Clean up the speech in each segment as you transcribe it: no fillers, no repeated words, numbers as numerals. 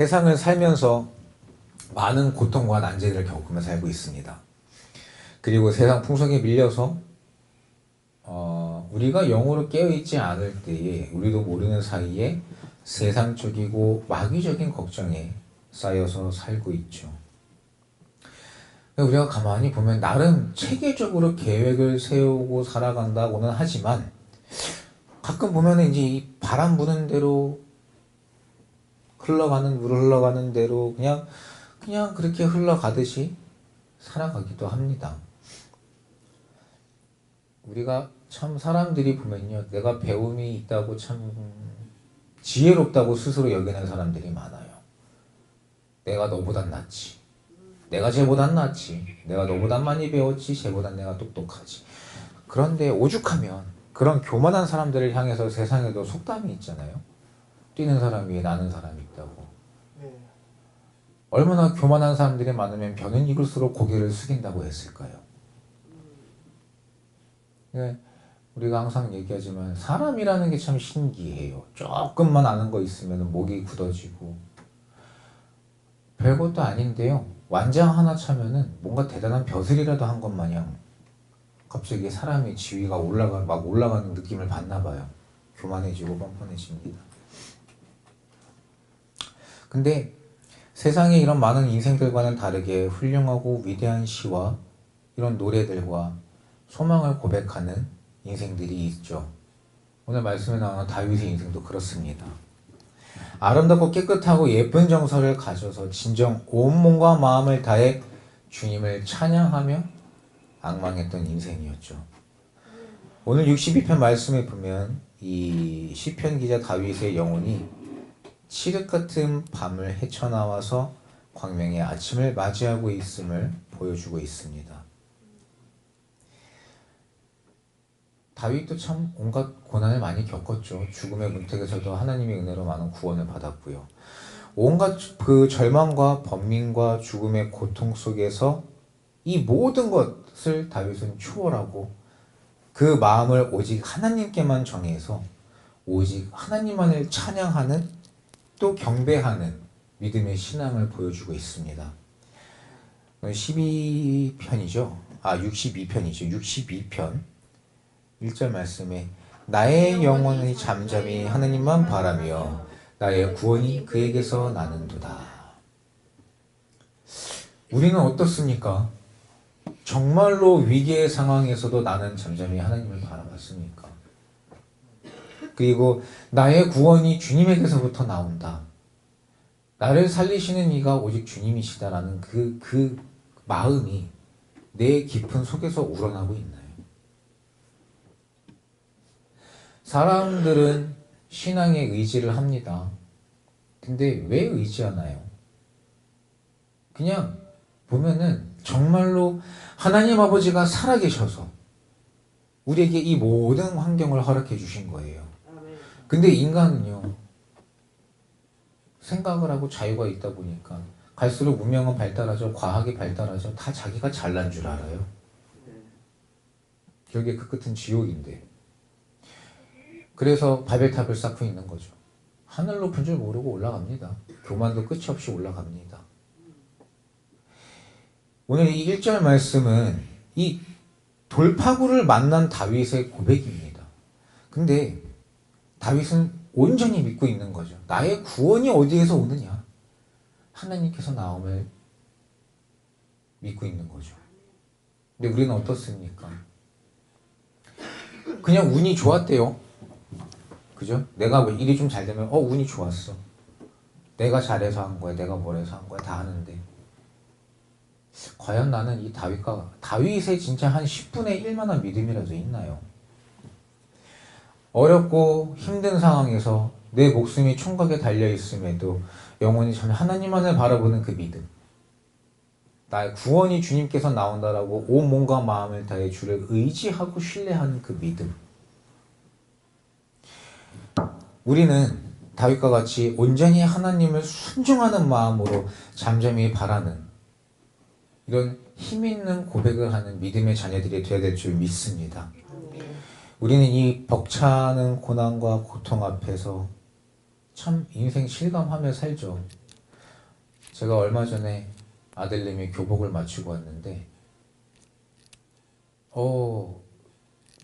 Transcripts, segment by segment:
세상을 살면서 많은 고통과 난제들을 겪으며 살고 있습니다. 그리고 세상 풍속에 밀려서 우리가 영으로 깨어있지 않을 때에 우리도 모르는 사이에 세상적이고 마귀적인 걱정에 쌓여서 살고 있죠. 우리가 가만히 보면 나름 체계적으로 계획을 세우고 살아간다고는 하지만 가끔 보면 이제 이 바람 부는 대로 흘러가는 물 흘러가는 대로 그냥 그렇게 흘러가듯이 살아가기도 합니다. 우리가 참 사람들이 보면요, 내가 배움이 있다고 참 지혜롭다고 스스로 여기는 사람들이 많아요. 내가 너보단 낫지, 내가 쟤보단 낫지, 내가 너보단 많이 배웠지, 쟤보단 내가 똑똑하지. 그런데 오죽하면 그런 교만한 사람들을 향해서 세상에도 속담이 있잖아요. 뛰는 사람 위에 나는 사람이 있다고. 얼마나 교만한 사람들이 많으면 벼는 익을수록 고개를 숙인다고 했을까요? 우리가 항상 얘기하지만 사람이라는 게 참 신기해요. 조금만 아는 거 있으면 목이 굳어지고 별것도 아닌데요, 완장 하나 차면은 뭔가 대단한 벼슬이라도 한 것 마냥 갑자기 사람의 지위가 막 올라가는 느낌을 받나 봐요. 교만해지고 뻔뻔해집니다. 근데 세상에 이런 많은 인생들과는 다르게 훌륭하고 위대한 시와 이런 노래들과 소망을 고백하는 인생들이 있죠. 오늘 말씀에 나오는 다윗의 인생도 그렇습니다. 아름답고 깨끗하고 예쁜 정서를 가져서 진정 온 몸과 마음을 다해 주님을 찬양하며 앙망했던 인생이었죠. 오늘 62편 말씀에 보면 이 시편 기자 다윗의 영혼이 칠흑 같은 밤을 헤쳐나와서 광명의 아침을 맞이하고 있음을 보여주고 있습니다. 다윗도 참 온갖 고난을 많이 겪었죠. 죽음의 문턱에서도 하나님의 은혜로 많은 구원을 받았고요. 온갖 그 절망과 번민과 죽음의 고통 속에서 이 모든 것을 다윗은 추월하고 그 마음을 오직 하나님께만 정해서 오직 하나님만을 찬양하는, 또 경배하는 믿음의 신앙을 보여주고 있습니다. 62편이죠. 62편이죠. 62편 1절 말씀에 나의 영혼이 잠잠히 하느님만 바라며 나의 구원이 그에게서 나는도다. 우리는 어떻습니까? 정말로 위기의 상황에서도 나는 잠잠히 하나님을 바라봤습니까? 그리고 나의 구원이 주님에게서부터 나온다, 나를 살리시는 이가 오직 주님이시다라는 그 마음이 내 깊은 속에서 우러나고 있나요? 사람들은 신앙에 의지를 합니다. 근데 왜 의지하나요? 그냥 보면은 정말로 하나님 아버지가 살아계셔서 우리에게 이 모든 환경을 허락해 주신 거예요. 근데 인간은요, 생각을 하고 자유가 있다 보니까 갈수록 문명은 발달하죠. 과학이 발달하죠. 다 자기가 잘난 줄 알아요. 결국에 그 끝은 지옥인데. 그래서 바벨탑을 쌓고 있는 거죠. 하늘 높은 줄 모르고 올라갑니다. 교만도 끝이 없이 올라갑니다. 오늘 이 1절 말씀은 이 돌파구를 만난 다윗의 고백입니다. 근데 다윗은 온전히 믿고 있는 거죠. 나의 구원이 어디에서 오느냐? 하나님께서 나옴을 믿고 있는 거죠. 근데 우리는 어떻습니까? 그냥 운이 좋았대요. 그죠? 내가 일이 좀 잘 되면 운이 좋았어. 내가 잘해서 한 거야. 내가 뭘 해서 한 거야. 다 하는데 과연 나는 이 다윗의 진짜 한 10분의 1만한 믿음이라도 있나요? 어렵고 힘든 상황에서 내 목숨이 총각에 달려있음에도 영원히 참 하나님만을 바라보는 그 믿음, 나의 구원이 주님께서 나온다라고 온 몸과 마음을 다해 주를 의지하고 신뢰하는 그 믿음, 우리는 다윗과 같이 온전히 하나님을 순종하는 마음으로 잠잠히 바라는 이런 힘있는 고백을 하는 믿음의 자녀들이 되어야 될 줄 믿습니다. 우리는 이 벅차는 고난과 고통 앞에서 참 인생 실감하며 살죠. 제가 얼마 전에 아들님이 교복을 맞추고 왔는데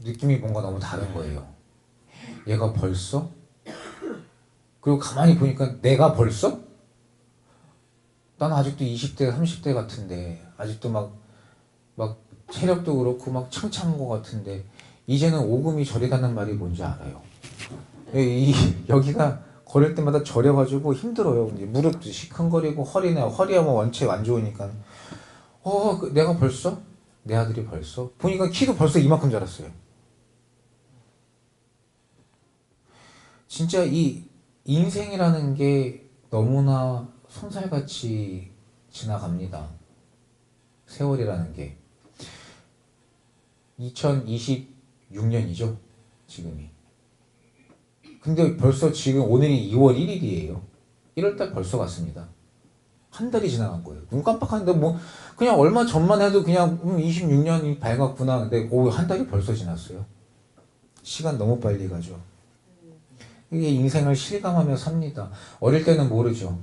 느낌이 뭔가 너무 다른 거예요. 얘가 벌써? 그리고 가만히 보니까 내가 벌써? 난 아직도 20대, 30대 같은데 아직도 막 체력도 그렇고 막 창창한 것 같은데 이제는 오금이 저리다는 말이 뭔지 알아요. 여기가 걸을 때마다 저려가지고 힘들어요. 이제 무릎도 시큰거리고 허리야 뭐 원체 안 좋으니까 내가 벌써? 내 아들이 벌써? 보니까 키도 벌써 이만큼 자랐어요. 진짜 이 인생이라는 게 너무나 손살같이 지나갑니다. 세월이라는 게 2026년이죠 지금이. 근데 벌써 지금 오늘이 2월 1일이에요 1월달 벌써 갔습니다. 한 달이 지나간 거예요. 눈 깜빡하는데 뭐 그냥 얼마 전만 해도 그냥 26년이 밝았구나. 근데 한 달이 벌써 지났어요. 시간 너무 빨리 가죠. 이게 인생을 실감하며 삽니다. 어릴 때는 모르죠.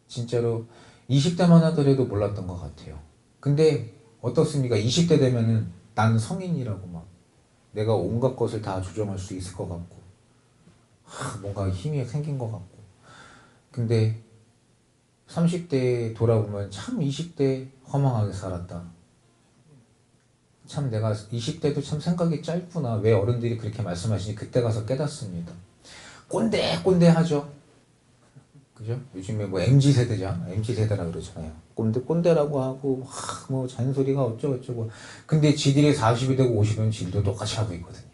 진짜로 20대만 하더라도 몰랐던 것 같아요. 근데 어떻습니까? 20대 되면은 난 성인이라고 막 내가 온갖 것을 다 조정할 수 있을 것 같고 뭔가 힘이 생긴 것 같고. 근데 30대에 돌아보면 참 20대 허망하게 살았다. 참 내가 20대도 참 생각이 짧구나. 왜 어른들이 그렇게 말씀하시니 그때 가서 깨닫습니다. 꼰대하죠. 그죠? 요즘에 뭐 MZ세대죠. MZ세대라 그러잖아요. 꼰대라고 하고 뭐 잔소리가 어쩌고저쩌고. 근데 지들이 40이 되고 50이면 지들도 똑같이 하고 있거든요.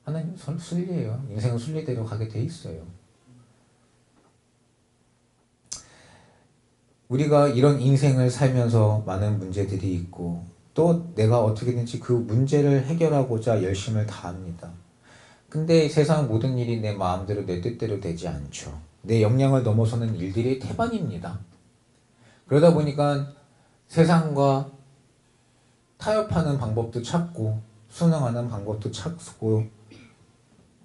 하나님 순리예요. 인생은 순리대로 가게 돼 있어요. 우리가 이런 인생을 살면서 많은 문제들이 있고 또 내가 어떻게든지 그 문제를 해결하고자 열심을 다합니다. 근데 세상 모든 일이 내 마음대로 내 뜻대로 되지 않죠. 내 역량을 넘어서는 일들이 태반입니다. 그러다 보니까 세상과 타협하는 방법도 찾고 순응하는 방법도 찾고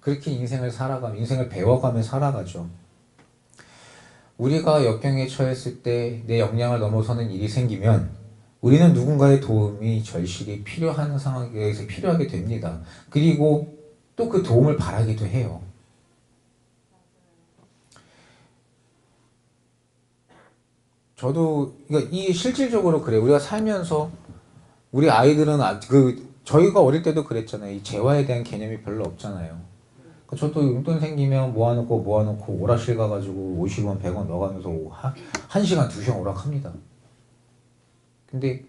그렇게 인생을 배워가며 살아가죠. 우리가 역경에 처했을 때 내 역량을 넘어서는 일이 생기면 우리는 누군가의 도움이 절실히 필요한 상황에서 필요하게 됩니다. 그리고 또 그 도움을 바라기도 해요. 저도 이게 실질적으로 그래요. 우리가 살면서 우리 아이들은 저희가 어릴 때도 그랬잖아요. 이 재화에 대한 개념이 별로 없잖아요. 저도 용돈 생기면 모아놓고 오락실 가가지고 50원 100원 넣어가면서 1시간 2시간 오락합니다. 근데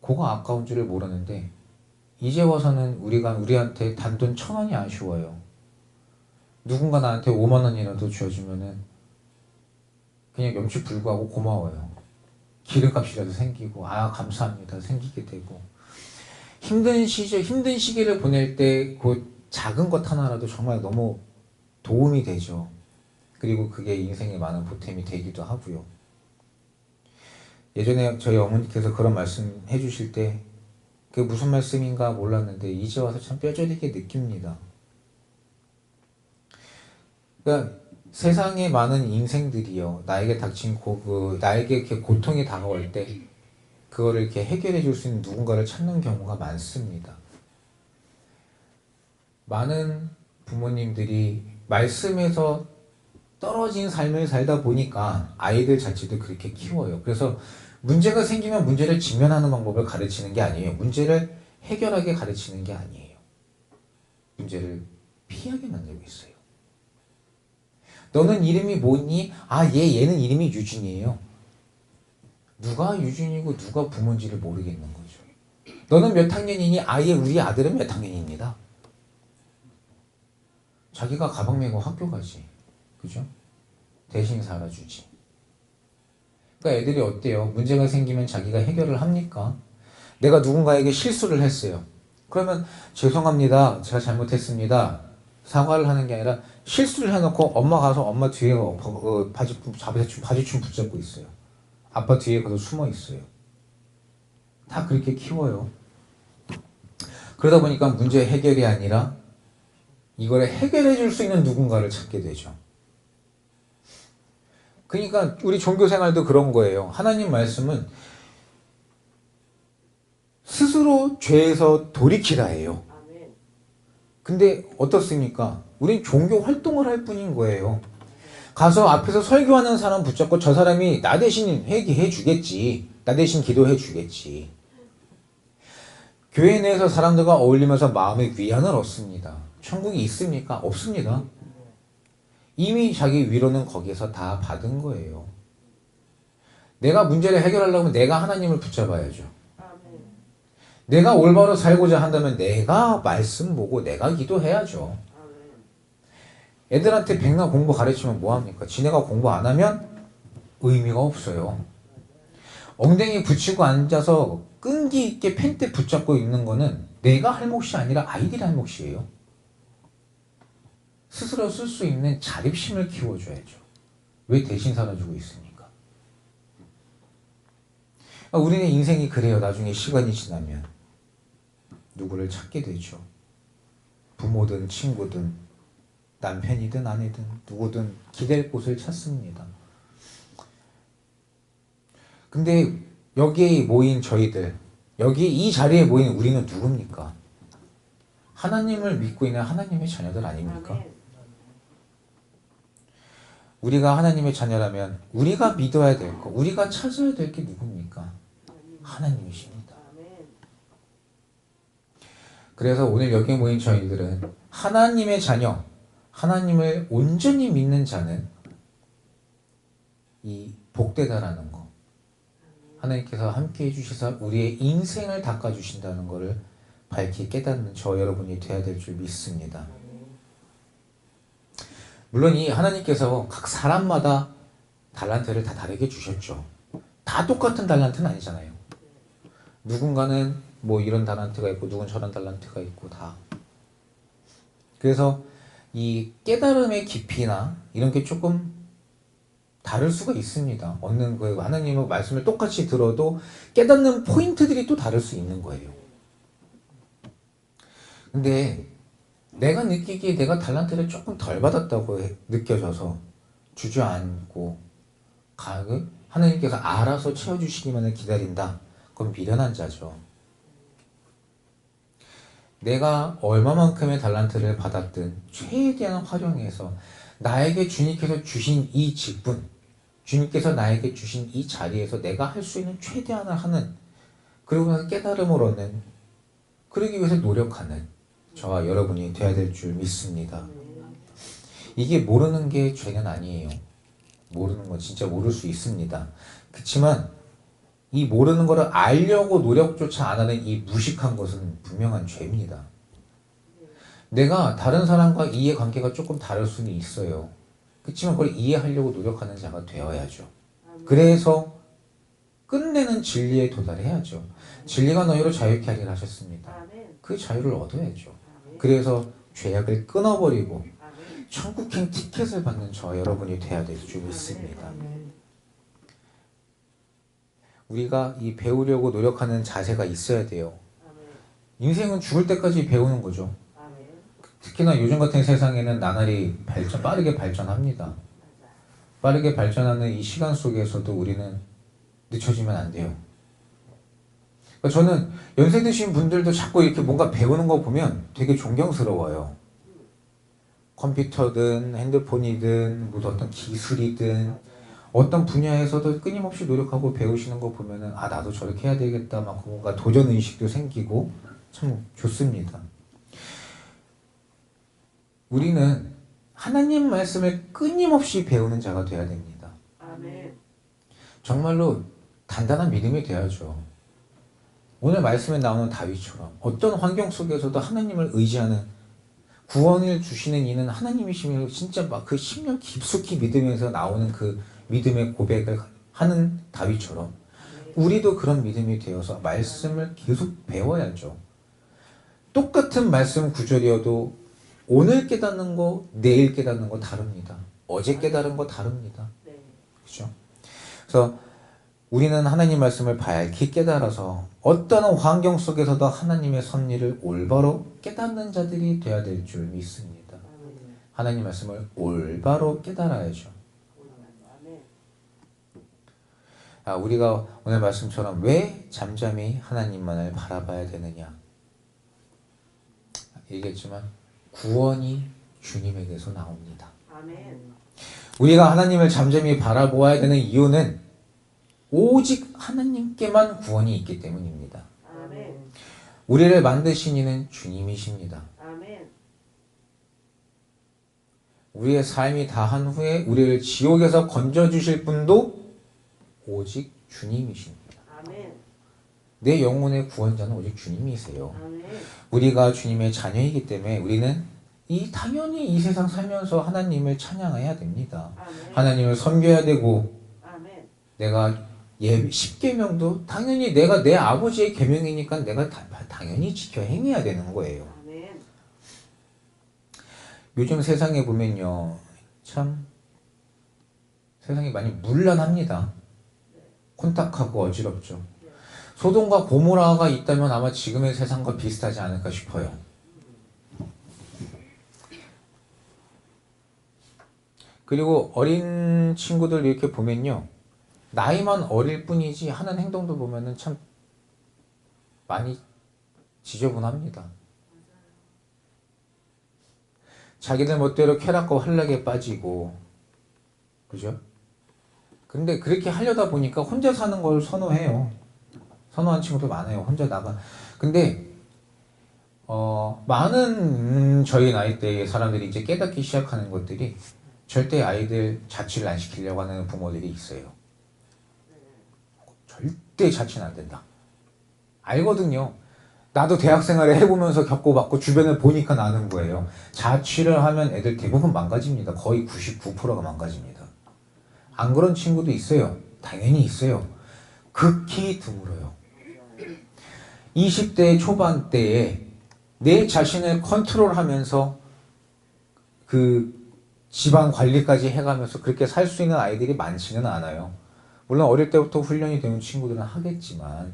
그거 아까운 줄을 모르는데 이제 와서는 우리한테 단돈 1,000원이 아쉬워요. 누군가 나한테 5만 원이라도 주어주면은 그냥 염치불구하고 고마워요. 기름값이라도 생기고 감사합니다 생기게 되고. 힘든 시기를 보낼 때 그 작은 것 하나라도 정말 너무 도움이 되죠. 그리고 그게 인생에 많은 보탬이 되기도 하고요. 예전에 저희 어머니께서 그런 말씀 해주실 때 그게 무슨 말씀인가 몰랐는데 이제 와서 참 뼈저리게 느낍니다. 그러니까 세상에 많은 인생들이요, 나에게 닥친 나에게 이렇게 고통이 다가올 때 그거를 이렇게 해결해 줄 수 있는 누군가를 찾는 경우가 많습니다. 많은 부모님들이 말씀에서 떨어진 삶을 살다 보니까 아이들 자체도 그렇게 키워요. 그래서 문제가 생기면 문제를 직면하는 방법을 가르치는 게 아니에요. 문제를 해결하게 가르치는 게 아니에요. 문제를 피하게 만들고 있어요. 너는 이름이 뭐니? 얘는 이름이 유진이에요. 누가 유진이고 누가 부모인지를 모르겠는 거죠. 너는 몇 학년이니? 우리 아들은 몇 학년입니다. 자기가 가방 메고 학교 가지. 그죠? 대신 살아주지. 그러니까 애들이 어때요? 문제가 생기면 자기가 해결을 합니까? 내가 누군가에게 실수를 했어요. 그러면 죄송합니다. 제가 잘못했습니다. 사과를 하는 게 아니라 실수를 해놓고 엄마 뒤에 바지춤 붙잡고 있어요. 아빠 뒤에 가서 숨어 있어요. 다 그렇게 키워요. 그러다 보니까 문제 해결이 아니라 이걸 해결해 줄 수 있는 누군가를 찾게 되죠. 그러니까 우리 종교 생활도 그런 거예요. 하나님 말씀은 스스로 죄에서 돌이키라 해요. 근데 어떻습니까? 우린 종교 활동을 할 뿐인 거예요. 가서 앞에서 설교하는 사람 붙잡고 저 사람이 나 대신 회개해 주겠지. 나 대신 기도해 주겠지. 교회 내에서 사람들과 어울리면서 마음의 위안을 얻습니다. 천국이 있습니까? 없습니다. 이미 자기 위로는 거기에서 다 받은 거예요. 내가 문제를 해결하려면 내가 하나님을 붙잡아야죠. 내가 올바로 살고자 한다면 내가 말씀 보고 내가 기도해야죠. 애들한테 백날 공부 가르치면 뭐합니까? 지네가 공부 안 하면 의미가 없어요. 엉덩이 붙이고 앉아서 끈기 있게 펜대 붙잡고 있는 거는 내가 할 몫이 아니라 아이들이 할 몫이에요. 스스로 쓸 수 있는 자립심을 키워줘야죠. 왜 대신 살아주고 있습니까? 우리는 인생이 그래요. 나중에 시간이 지나면 누구를 찾게 되죠. 부모든 친구든 남편이든 아내든 누구든 기댈 곳을 찾습니다. 근데 여기에 모인 저희들, 여기 이 자리에 모인 우리는 누굽니까? 하나님을 믿고 있는 하나님의 자녀들 아닙니까? 우리가 하나님의 자녀라면 우리가 믿어야 될 거, 우리가 찾아야 될 게 누굽니까? 하나님이십니다. 그래서 오늘 여기에 모인 저희들은 하나님의 자녀, 하나님을 온전히 믿는 자는 이 복되다라는 거, 하나님께서 함께 해주셔서 우리의 인생을 닦아주신다는 것을 밝히 깨닫는 저 여러분이 되어야 될 줄 믿습니다. 물론 이 하나님께서 각 사람마다 달란트를 다 다르게 주셨죠. 다 똑같은 달란트는 아니잖아요. 누군가는 뭐 이런 달란트가 있고 누군 저런 달란트가 있고 다. 그래서 이 깨달음의 깊이나 이런 게 조금 다를 수가 있습니다. 얻는 그 하나님의 말씀을 똑같이 들어도 깨닫는 포인트들이 또 다를 수 있는 거예요. 근데 내가 느끼기에 내가 달란트를 조금 덜 받았다고 느껴져서 주저앉고 하나님께서 알아서 채워주시기만을 기다린다. 그건 미련한 자죠. 내가 얼마만큼의 달란트를 받았든 최대한 활용해서 나에게 주님께서 주신 이 직분, 주님께서 나에게 주신 이 자리에서 내가 할 수 있는 최대한을 하는, 그리고 나서 깨달음을 얻는, 그러기 위해서 노력하는 저와 여러분이 되어야 될 줄 믿습니다. 이게 모르는 게 죄는 아니에요. 모르는 건 진짜 모를 수 있습니다. 그렇지만 이 모르는 거를 알려고 노력조차 안 하는 이 무식한 것은 분명한 죄입니다. 내가 다른 사람과 이해관계가 조금 다를 수는 있어요. 그렇지만 그걸 이해하려고 노력하는 자가 되어야죠. 그래서 끝내는 진리에 도달해야죠. 진리가 너희를 자유케 하리라 하셨습니다. 그 자유를 얻어야죠. 그래서 죄악을 끊어버리고 천국행 티켓을 받는 저 여러분이 되어야 될 줄 믿습니다. 우리가 이 배우려고 노력하는 자세가 있어야 돼요. 인생은 죽을 때까지 배우는 거죠. 특히나 요즘 같은 세상에는 나날이 빠르게 발전합니다. 빠르게 발전하는 이 시간 속에서도 우리는 늦춰지면 안 돼요. 그러니까 저는 연세 드신 분들도 자꾸 이렇게 뭔가 배우는 거 보면 되게 존경스러워요. 컴퓨터든 핸드폰이든 뭐 어떤 기술이든 어떤 분야에서도 끊임없이 노력하고 배우시는 거 보면은 아 나도 저렇게 해야 되겠다 막 뭔가 도전 의식도 생기고 참 좋습니다. 우리는 하나님 말씀을 끊임없이 배우는 자가 되어야 됩니다. 정말로 단단한 믿음이 되어야죠. 오늘 말씀에 나오는 다윗처럼 어떤 환경 속에서도 하나님을 의지하는, 구원을 주시는 이는 하나님이시면 진짜 막 그 10년 깊숙이 믿으면서 나오는 그 믿음의 고백을 하는 다윗처럼 우리도 그런 믿음이 되어서 말씀을 계속 배워야죠. 똑같은 말씀 구절이어도 오늘 깨닫는 거, 내일 깨닫는 거 다릅니다. 어제 깨달은 거 다릅니다. 그렇죠? 그래서 우리는 하나님 말씀을 밝히 깨달아서 어떤 환경 속에서도 하나님의 섭리를 올바로 깨닫는 자들이 되어야 될 줄 믿습니다. 하나님 말씀을 올바로 깨달아야죠. 우리가 오늘 말씀처럼 왜 잠잠히 하나님만을 바라봐야 되느냐? 얘기했지만 구원이 주님에게서 나옵니다. 아멘. 우리가 하나님을 잠잠히 바라보아야 되는 이유는 오직 하나님께만 구원이 있기 때문입니다. 아멘. 우리를 만드신 이는 주님이십니다. 아멘. 우리의 삶이 다한 후에 우리를 지옥에서 건져주실 분도 오직 주님이십니다. 아멘. 내 영혼의 구원자는 오직 주님이세요. 아멘. 우리가 주님의 자녀이기 때문에 우리는 당연히 이 세상 살면서 하나님을 찬양해야 됩니다. 아멘. 하나님을 섬겨야 되고, 아멘. 내가 십계명도 당연히 내가 내 아버지의 계명이니까 내가 당연히 지켜 행해야 되는 거예요. 아멘. 요즘 세상에 보면요, 참 세상이 많이 문란합니다. 혼탁하고 어지럽죠. 소돔과 고모라가 있다면 아마 지금의 세상과 비슷하지 않을까 싶어요. 그리고 어린 친구들 이렇게 보면요, 나이만 어릴 뿐이지 하는 행동도 보면은 참 많이 지저분합니다. 자기들 멋대로 쾌락과 활락에 빠지고, 그죠? 근데 그렇게 하려다 보니까 혼자 사는 걸 선호해요. 선호한 친구도 많아요. 혼자 나가. 근데 많은 저희 나이대의 사람들이 이제 깨닫기 시작하는 것들이 절대 아이들 자취를 안 시키려고 하는 부모들이 있어요. 절대 자취는 안 된다. 알거든요. 나도 대학 생활을 해보면서 겪고받고 주변을 보니까 나는 거예요. 자취를 하면 애들 대부분 망가집니다. 거의 99%가 망가집니다. 안 그런 친구도 있어요. 당연히 있어요. 극히 드물어요. 20대 초반 때에 내 자신을 컨트롤하면서 그 집안 관리까지 해가면서 그렇게 살 수 있는 아이들이 많지는 않아요. 물론 어릴 때부터 훈련이 되는 친구들은 하겠지만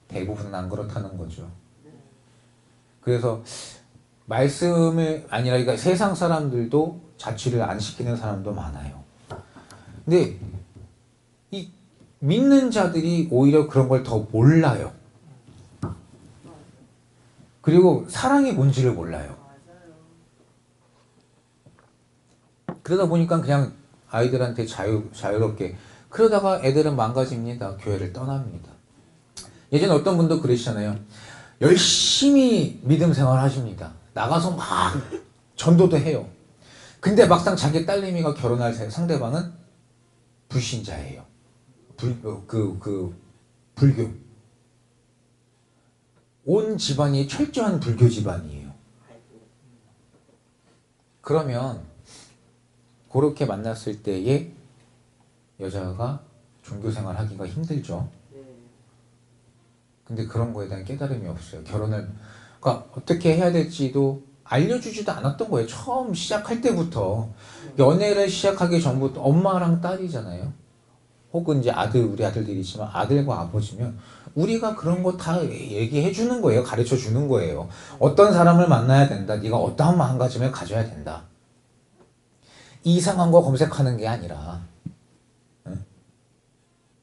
대부분은 안 그렇다는 거죠. 그래서 말씀을 아니라 그러니까 세상 사람들도 자취를 안 시키는 사람도 많아요. 근데 이 믿는 자들이 오히려 그런 걸 더 몰라요. 그리고 사랑이 뭔지를 몰라요. 그러다 보니까 그냥 아이들한테 자유롭게 그러다가 애들은 망가집니다. 교회를 떠납니다. 예전에 어떤 분도 그러시잖아요. 열심히 믿음 생활 하십니다. 나가서 막 전도도 해요. 근데 막상 자기 딸내미가 결혼할 상대방은 불신자예요. 불교. 온 집안이 철저한 불교 집안이에요. 그러면 그렇게 만났을 때에 여자가 종교생활 하기가 힘들죠. 근데 그런 거에 대한 깨달음이 없어요. 그러니까 어떻게 해야 될지도 알려주지도 않았던 거예요. 처음 시작할 때부터. 연애를 시작하기 전부터 엄마랑 딸이잖아요. 혹은 이제 우리 아들들이지만 아들과 아버지면 우리가 그런 거 다 얘기해 주는 거예요. 가르쳐 주는 거예요. 어떤 사람을 만나야 된다. 네가 어떠한 마음가짐을 가져야 된다. 이상한 거 검색하는 게 아니라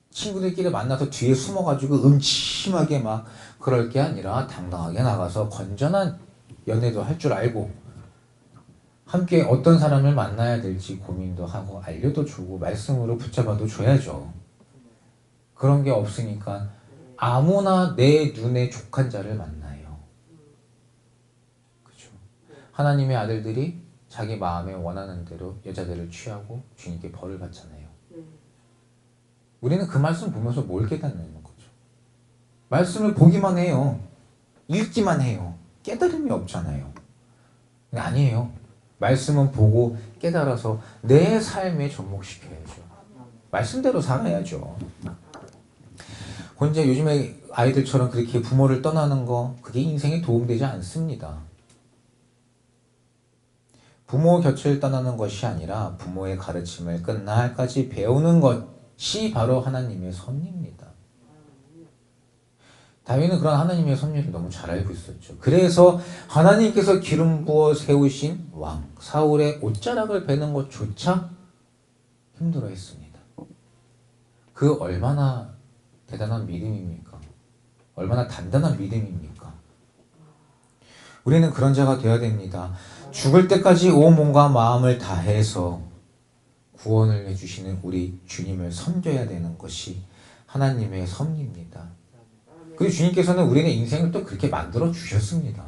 친구들끼리 만나서 뒤에 숨어가지고 음침하게 막 그럴 게 아니라 당당하게 나가서 건전한 연애도 할 줄 알고 함께 어떤 사람을 만나야 될지 고민도 하고 알려도 주고 말씀으로 붙잡아도 줘야죠. 그런 게 없으니까 아무나 내 눈에 족한 자를 만나요. 그렇죠? 하나님의 아들들이 자기 마음에 원하는 대로 여자들을 취하고 주님께 벌을 받잖아요. 우리는 그 말씀 보면서 뭘 깨닫는 거죠? 말씀을 보기만 해요. 읽기만 해요. 깨달음이 없잖아요. 아니에요. 말씀은 보고 깨달아서 내 삶에 접목시켜야죠. 말씀대로 살아야죠. 혼자 요즘에 아이들처럼 그렇게 부모를 떠나는 거 그게 인생에 도움되지 않습니다. 부모 곁을 떠나는 것이 아니라 부모의 가르침을 끝날까지 배우는 것이 바로 하나님의 섭리입니다. 다윗은 그런 하나님의 섭리를 너무 잘 알고 있었죠. 그래서 하나님께서 기름 부어 세우신 왕 사울의 옷자락을 베는 것조차 힘들어했습니다. 그 얼마나 대단한 믿음입니까? 얼마나 단단한 믿음입니까? 우리는 그런 자가 되어야 됩니다. 죽을 때까지 온 몸과 마음을 다해서 구원을 해주시는 우리 주님을 섬겨야 되는 것이 하나님의 섭리입니다. 그리고 주님께서는 우리의 인생을 또 그렇게 만들어 주셨습니다.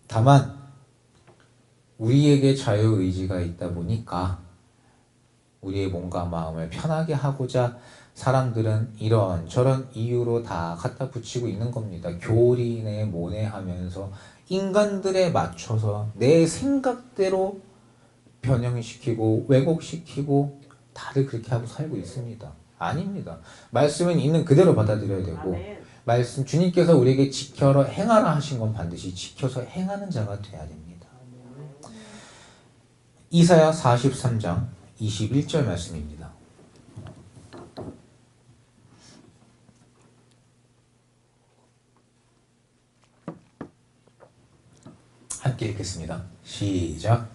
다만 우리에게 자유의지가 있다 보니까 우리의 몸과 마음을 편하게 하고자 사람들은 이런저런 이유로 다 갖다 붙이고 있는 겁니다. 교리네 뭐네 하면서 인간들에 맞춰서 내 생각대로 변형시키고 왜곡시키고 다들 그렇게 하고 살고 있습니다. 아닙니다. 말씀은 있는 그대로 받아들여야 되고 말씀 주님께서 우리에게 지켜라 행하라 하신 건 반드시 지켜서 행하는 자가 돼야 됩니다. 이사야 43장 21절 말씀입니다. 함께 읽겠습니다. 시작.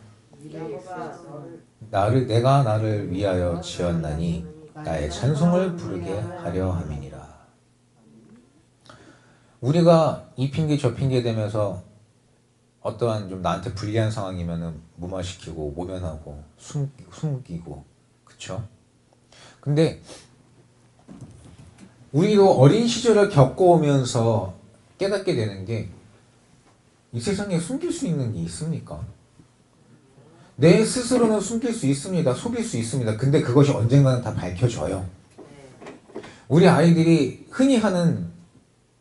내가 나를 위하여 지었나니 나의 찬송을 부르게 하려 함이니라. 우리가 이 핑계 저 핑계 대면서 어떠한 좀 나한테 불리한 상황이면은 무마시키고 모면하고 숨기고 그쵸? 근데 우리도 어린 시절을 겪어오면서 깨닫게 되는 게 이 세상에 숨길 수 있는 게 있습니까? 내 스스로는 숨길 수 있습니다. 속일 수 있습니다. 근데 그것이 언젠가는 다 밝혀져요. 우리 아이들이 흔히 하는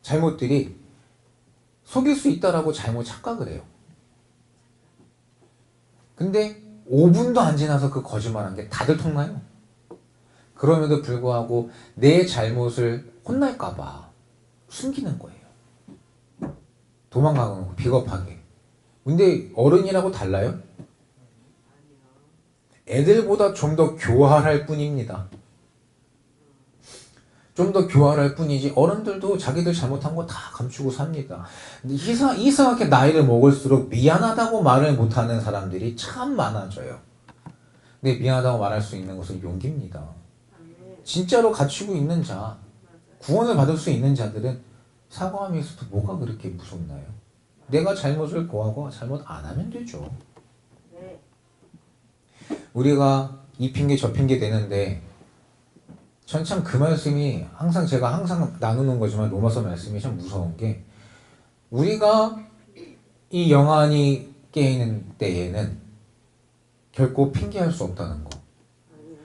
잘못들이 속일 수 있다라고 잘못 착각을 해요. 근데 5분도 안 지나서 그 거짓말한 게 다들 통나요. 그럼에도 불구하고 내 잘못을 혼날까봐 숨기는 거예요. 도망가는 거 비겁하게. 근데 어른이라고 달라요? 애들보다 좀 더 교활할 뿐입니다. 좀 더 교활할 뿐이지 어른들도 자기들 잘못한 거 다 감추고 삽니다. 이상하게 나이를 먹을수록 미안하다고 말을 못하는 사람들이 참 많아져요. 근데 미안하다고 말할 수 있는 것은 용기입니다. 진짜로 갖추고 있는 자, 구원을 받을 수 있는 자들은 사과함에 있어도 뭐가 그렇게 무섭나요? 내가 잘못을 고하고 잘못 안 하면 되죠. 우리가 이 핑계 저 핑계 대는데 전 참 그 말씀이 제가 항상 나누는 거지만 로마서 말씀이 참 무서운 게 우리가 이 영안이 깨있는 때에는 결코 핑계할 수 없다는 거.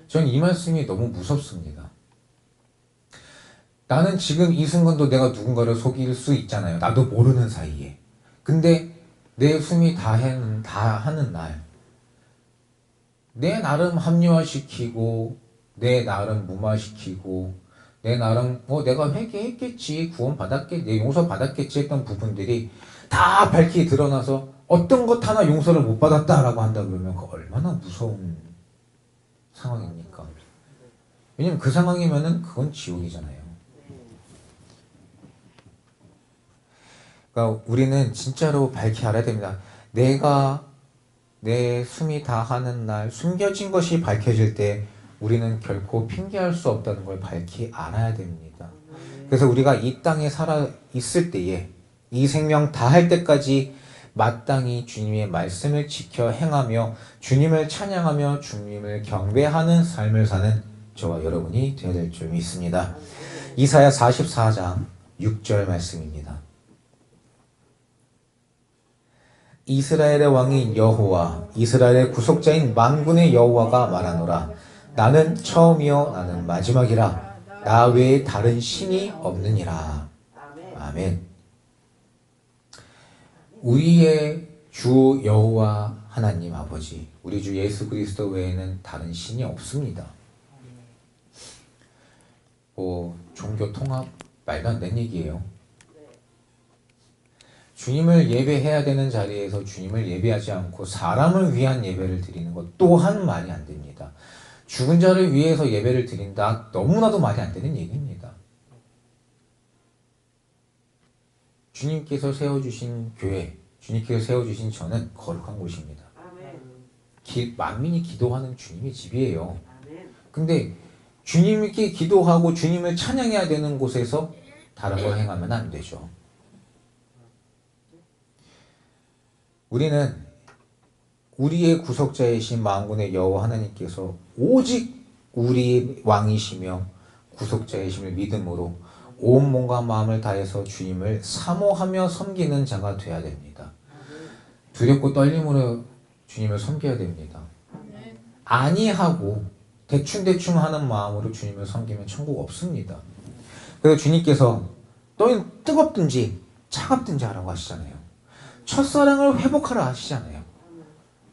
전 이 말씀이 너무 무섭습니다. 나는 지금 이 순간도 내가 누군가를 속일 수 있잖아요. 나도 모르는 사이에. 근데 내 숨이 다 하는 날 내 나름 합리화시키고 내 나름 무마시키고 내 나름 내가 회개했겠지 내 용서 받았겠지 했던 부분들이 다 밝히 드러나서 어떤 것 하나 용서를 못 받았다라고 한다 그러면 그 얼마나 무서운 상황입니까? 왜냐면 그 상황이면은 그건 지옥이잖아요. 그러니까 우리는 진짜로 밝히 알아야 됩니다. 내가 내 숨이 다하는 날 숨겨진 것이 밝혀질 때 우리는 결코 핑계할 수 없다는 걸 밝히 알아야 됩니다. 그래서 우리가 이 땅에 살아 있을 때에 이 생명 다할 때까지 마땅히 주님의 말씀을 지켜 행하며 주님을 찬양하며 주님을 경배하는 삶을 사는 저와 여러분이 되어야 될 줄 믿습니다. 이사야 44장 6절 말씀입니다. 이스라엘의 왕인 여호와 이스라엘의 구속자인 만군의 여호와가 말하노라. 나는 처음이요 나는 마지막이라. 나 외에 다른 신이 없느니라. 아멘. 우리의 주 여호와 하나님 아버지, 우리 주 예수 그리스도 외에는 다른 신이 없습니다. 종교 통합 말도 안 되는 얘기예요. 주님을 예배해야 되는 자리에서 주님을 예배하지 않고 사람을 위한 예배를 드리는 것 또한 말이 안 됩니다. 죽은 자를 위해서 예배를 드린다? 너무나도 말이 안 되는 얘기입니다. 주님께서 세워주신 교회, 주님께서 세워주신 저는 거룩한 곳입니다. 만민이 기도하는 주님의 집이에요. 근데 주님께 기도하고 주님을 찬양해야 되는 곳에서 다른 걸 행하면 안 되죠. 우리는 우리의 구속자이신 만군의 여호와 하나님께서 오직 우리의 왕이시며 구속자이심을 믿음으로 온 몸과 마음을 다해서 주님을 사모하며 섬기는 자가 되어야 됩니다. 두렵고 떨림으로 주님을 섬겨야 됩니다. 아니하고 대충대충 하는 마음으로 주님을 섬기면 천국 없습니다. 그래서 주님께서 너희는 뜨겁든지 차갑든지 하라고 하시잖아요. 첫사랑을 회복하라 하시잖아요.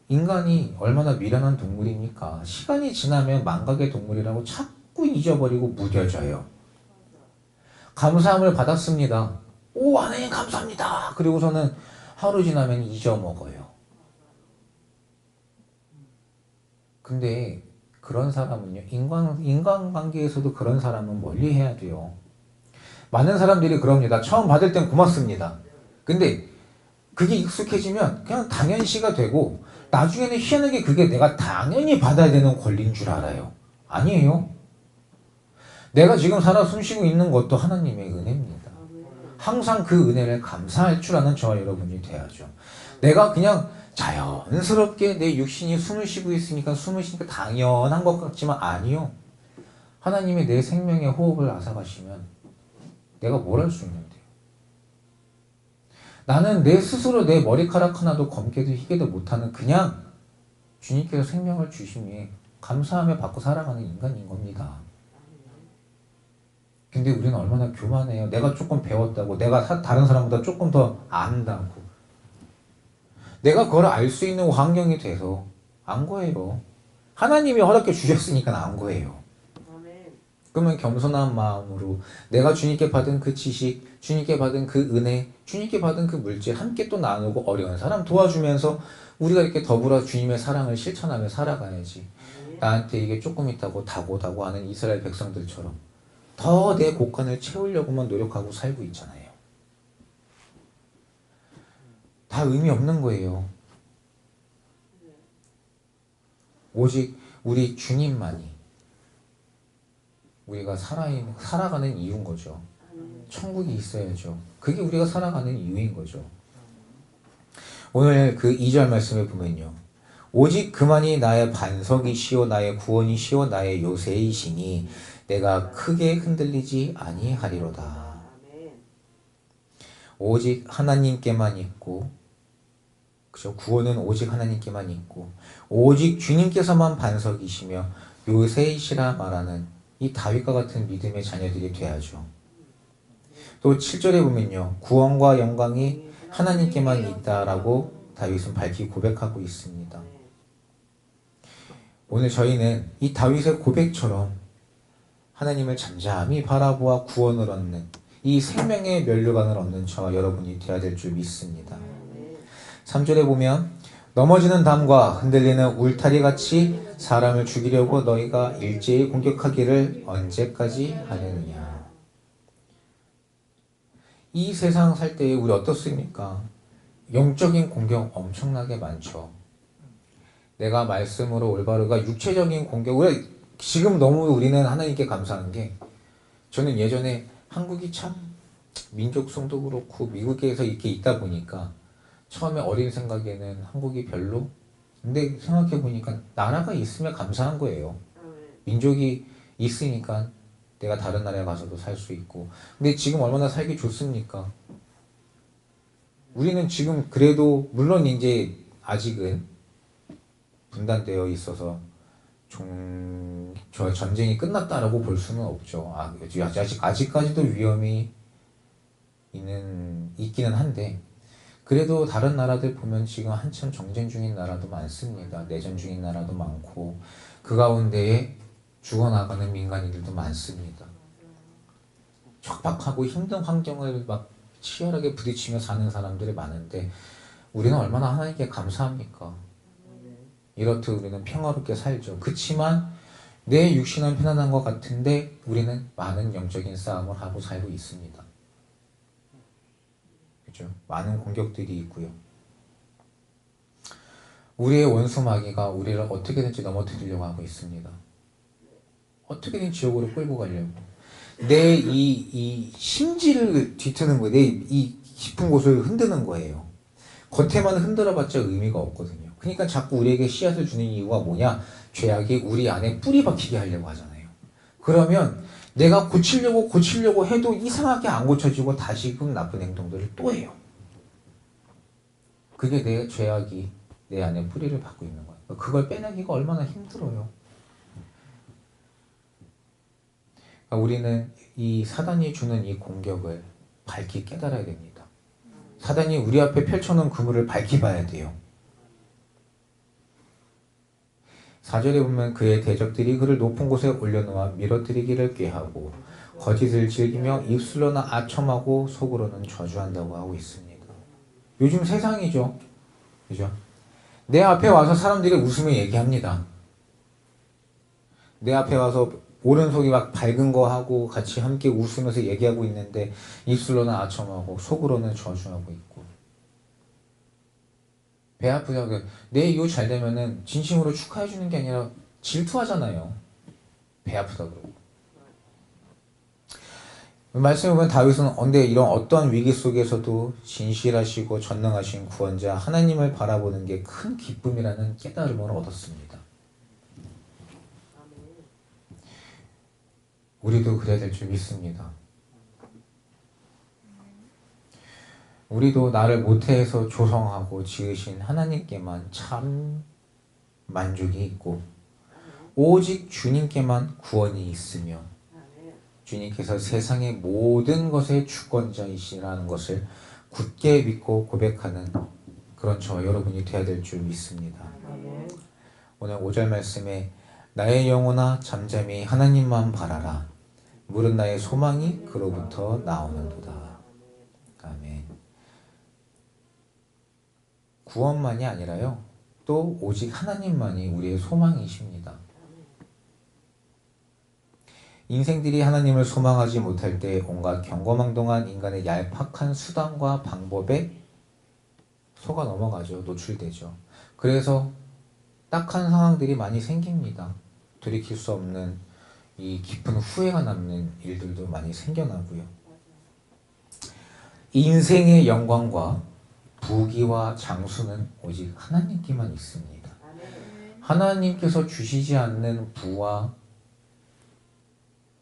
인간이 얼마나 미련한 동물입니까? 시간이 지나면 망각의 동물이라고 자꾸 잊어버리고 무뎌져요. 감사함을 받았습니다. 오, 하나님 감사합니다. 그리고서는 하루 지나면 잊어먹어요. 근데 그런 사람은요, 인간관계에서도 그런 사람은 멀리 해야 돼요. 많은 사람들이 그럽니다. 처음 받을 땐 고맙습니다. 근데 그게 익숙해지면 그냥 당연시가 되고 나중에는 희한하게 그게 내가 당연히 받아야 되는 권리인 줄 알아요. 아니에요. 내가 지금 살아 숨쉬고 있는 것도 하나님의 은혜입니다. 항상 그 은혜를 감사할 줄 아는 저와 여러분이 돼야죠. 내가 그냥 자연스럽게 내 육신이 숨을 쉬고 있으니까 숨을 쉬니까 당연한 것 같지만 아니요. 하나님이 내 생명의 호흡을 앗아가시면 내가 뭘 할 수 있는데요. 나는 내 스스로 내 머리카락 하나도 검게도 희게도 못하는 그냥 주님께서 생명을 주심에 감사하며 받고 살아가는 인간인 겁니다. 근데 우리는 얼마나 교만해요. 내가 조금 배웠다고, 내가 다른 사람보다 조금 더 안다고, 내가 그걸 알 수 있는 환경이 돼서 안 거예요. 하나님이 허락해 주셨으니까 안 거예요. 그러면 겸손한 마음으로 내가 주님께 받은 그 지식, 주님께 받은 그 은혜, 주님께 받은 그 물질 함께 또 나누고 어려운 사람 도와주면서 우리가 이렇게 더불어 주님의 사랑을 실천하며 살아가야지. 나한테 이게 조금 있다고 다고다고 하는 이스라엘 백성들처럼 더 내 곳간을 채우려고만 노력하고 살고 있잖아요. 다 의미 없는 거예요. 오직 우리 주님만이 우리가 살아가는 이유인 거죠. 천국이 있어야죠. 그게 우리가 살아가는 이유인 거죠. 오늘 그 2절 말씀을 보면요. 오직 그만이 나의 반석이시오 나의 구원이시오 나의 요새이시니 내가 크게 흔들리지 아니하리로다. 오직 하나님께만 있고, 그죠? 구원은 오직 하나님께만 있고 오직 주님께서만 반석이시며 요새이시라 말하는 이 다윗과 같은 믿음의 자녀들이 돼야죠. 또 7절에 보면요. 구원과 영광이 하나님께만 있다라고 다윗은 밝히 고백하고 있습니다. 오늘 저희는 이 다윗의 고백처럼 하나님을 잠잠히 바라보아 구원을 얻는 이 생명의 면류관을 얻는 저와 여러분이 되어야 될 줄 믿습니다. 3절에 보면 넘어지는 담과 흔들리는 울타리같이 사람을 죽이려고 너희가 일제히 공격하기를 언제까지 하려느냐. 이 세상 살 때에 우리 어떻습니까? 영적인 공격 엄청나게 많죠. 내가 말씀으로 올바르가 육체적인 공격, 지금 너무 우리는 하나님께 감사한 게, 저는 예전에 한국이 참 민족성도 그렇고 미국에서 이렇게 있다 보니까 처음에 어린 생각에는 한국이 별로, 근데 생각해보니까 나라가 있으면 감사한 거예요. 민족이 있으니까 내가 다른 나라에 가서도 살 수 있고. 근데 지금 얼마나 살기 좋습니까? 우리는 지금 그래도 물론 이제 아직은 분단되어 있어서 저 전쟁이 끝났다라고 볼 수는 없죠. 아직까지도 위험이 있기는 한데, 그래도 다른 나라들 보면 지금 한참 정쟁 중인 나라도 많습니다. 내전 중인 나라도 많고 그 가운데에 죽어나가는 민간인들도 많습니다. 척박하고 힘든 환경을 막 치열하게 부딪히며 사는 사람들이 많은데 우리는 얼마나 하나님께 감사합니까? 이렇듯 우리는 평화롭게 살죠. 그치만 내 육신은 편안한 것 같은데 우리는 많은 영적인 싸움을 하고 살고 있습니다. 그죠? 많은 공격들이 있고요. 우리의 원수 마귀가 우리를 어떻게든지 넘어뜨리려고 하고 있습니다. 어떻게든 지옥으로 끌고 가려고. 내 이 심지를 뒤트는 거예요. 내 이 깊은 곳을 흔드는 거예요. 겉에만 흔들어봤자 의미가 없거든요. 그러니까 자꾸 우리에게 씨앗을 주는 이유가 뭐냐? 죄악이 우리 안에 뿌리 박히게 하려고 하잖아요. 그러면 내가 고치려고 해도 이상하게 안 고쳐지고 다시금 나쁜 행동들을 또 해요. 그게 내 죄악이 내 안에 뿌리를 박고 있는 거예요. 그걸 빼내기가 얼마나 힘들어요. 그러니까 우리는 이 사단이 주는 이 공격을 밝히 깨달아야 됩니다. 사단이 우리 앞에 펼쳐놓은 그물을 밝히 봐야 돼요. 4절에 보면 그의 대적들이 그를 높은 곳에 올려놓아 밀어뜨리기를 꾀하고 거짓을 즐기며 입술로는 아첨하고 속으로는 저주한다고 하고 있습니다. 요즘 세상이죠. 그죠? 내 앞에 와서 사람들이 웃으며 얘기합니다. 내 앞에 와서 오른속이 막 밝은 거 하고 같이 함께 웃으면서 얘기하고 있는데 입술로는 아첨하고 속으로는 저주하고 있고. 배 아프다고 내 이거 잘 되면은 진심으로 축하해 주는 게 아니라 질투하잖아요. 배 아프다 그러고. 말씀해 보면 다윗은 언제 이런 어떠한 위기 속에서도 진실하시고 전능하신 구원자 하나님을 바라보는 게 큰 기쁨이라는 깨달음을 얻었습니다. 우리도 그래야 될 줄 믿습니다. 우리도 나를 모태에서 조성하고 지으신 하나님께만 참 만족이 있고 오직 주님께만 구원이 있으며 주님께서 세상의 모든 것의 주권자이시라는 것을 굳게 믿고 고백하는 그런 저와 여러분이 되어야 될 줄 믿습니다. 오늘 5절 말씀에 나의 영혼아 잠잠히 하나님만 바라라. 물은 나의 소망이 그로부터 나오는도다. 아멘. 구원만이 아니라요. 또 오직 하나님만이 우리의 소망이십니다. 인생들이 하나님을 소망하지 못할 때 온갖 경거망동한 인간의 얄팍한 수단과 방법에 속아 넘어가죠. 노출되죠. 그래서 딱한 상황들이 많이 생깁니다. 돌이킬 수 없는 이 깊은 후회가 남는 일들도 많이 생겨나고요. 인생의 영광과 부귀와 장수는 오직 하나님께만 있습니다. 하나님께서 주시지 않는 부와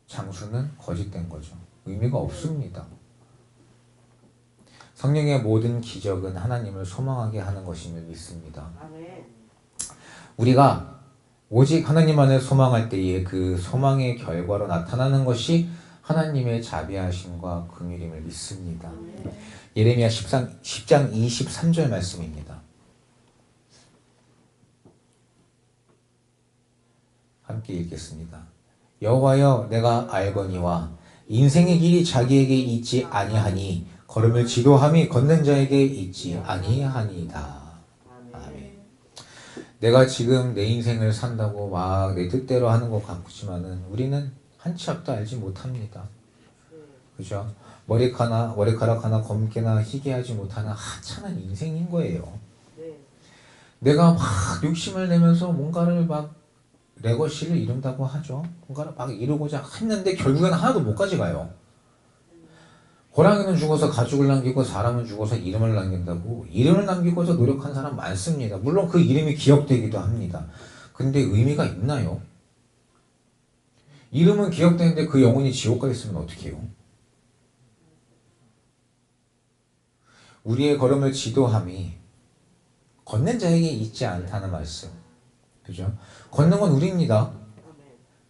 장수는 거짓된 거죠. 의미가 없습니다. 성령의 모든 기적은 하나님을 소망하게 하는 것임을 믿습니다. 우리가 오직 하나님만을 소망할 때에 그 소망의 결과로 나타나는 것이 하나님의 자비하심과 긍휼임을 믿습니다. 예레미야 10장 23절 말씀입니다. 함께 읽겠습니다. 여호와여 내가 알거니와 인생의 길이 자기에게 있지 아니하니 걸음을 지도함이 걷는 자에게 있지 아니하니이다. 아멘. 내가 지금 내 인생을 산다고 막 내 뜻대로 하는 것 같지만은 우리는 한 치 앞도 알지 못합니다. 그죠? 머리카락 하나 검게나 희게하지 못하는 하찮은 인생인 거예요. 내가 막 욕심을 내면서 뭔가를 막 레거시를 이룬다고 하죠. 뭔가를 막 이루고자 했는데 결국에는 하나도 못 가져가요. 호랑이는 죽어서 가죽을 남기고 사람은 죽어서 이름을 남긴다고. 이름을 남기고서 노력한 사람 많습니다. 물론 그 이름이 기억되기도 합니다. 근데 의미가 있나요? 이름은 기억되는데 그 영혼이 지옥 가 있으면 어떻게 해요? 우리의 걸음을 지도함이 걷는 자에게 있지 않다는 말씀. 그죠? 걷는 건 우리입니다.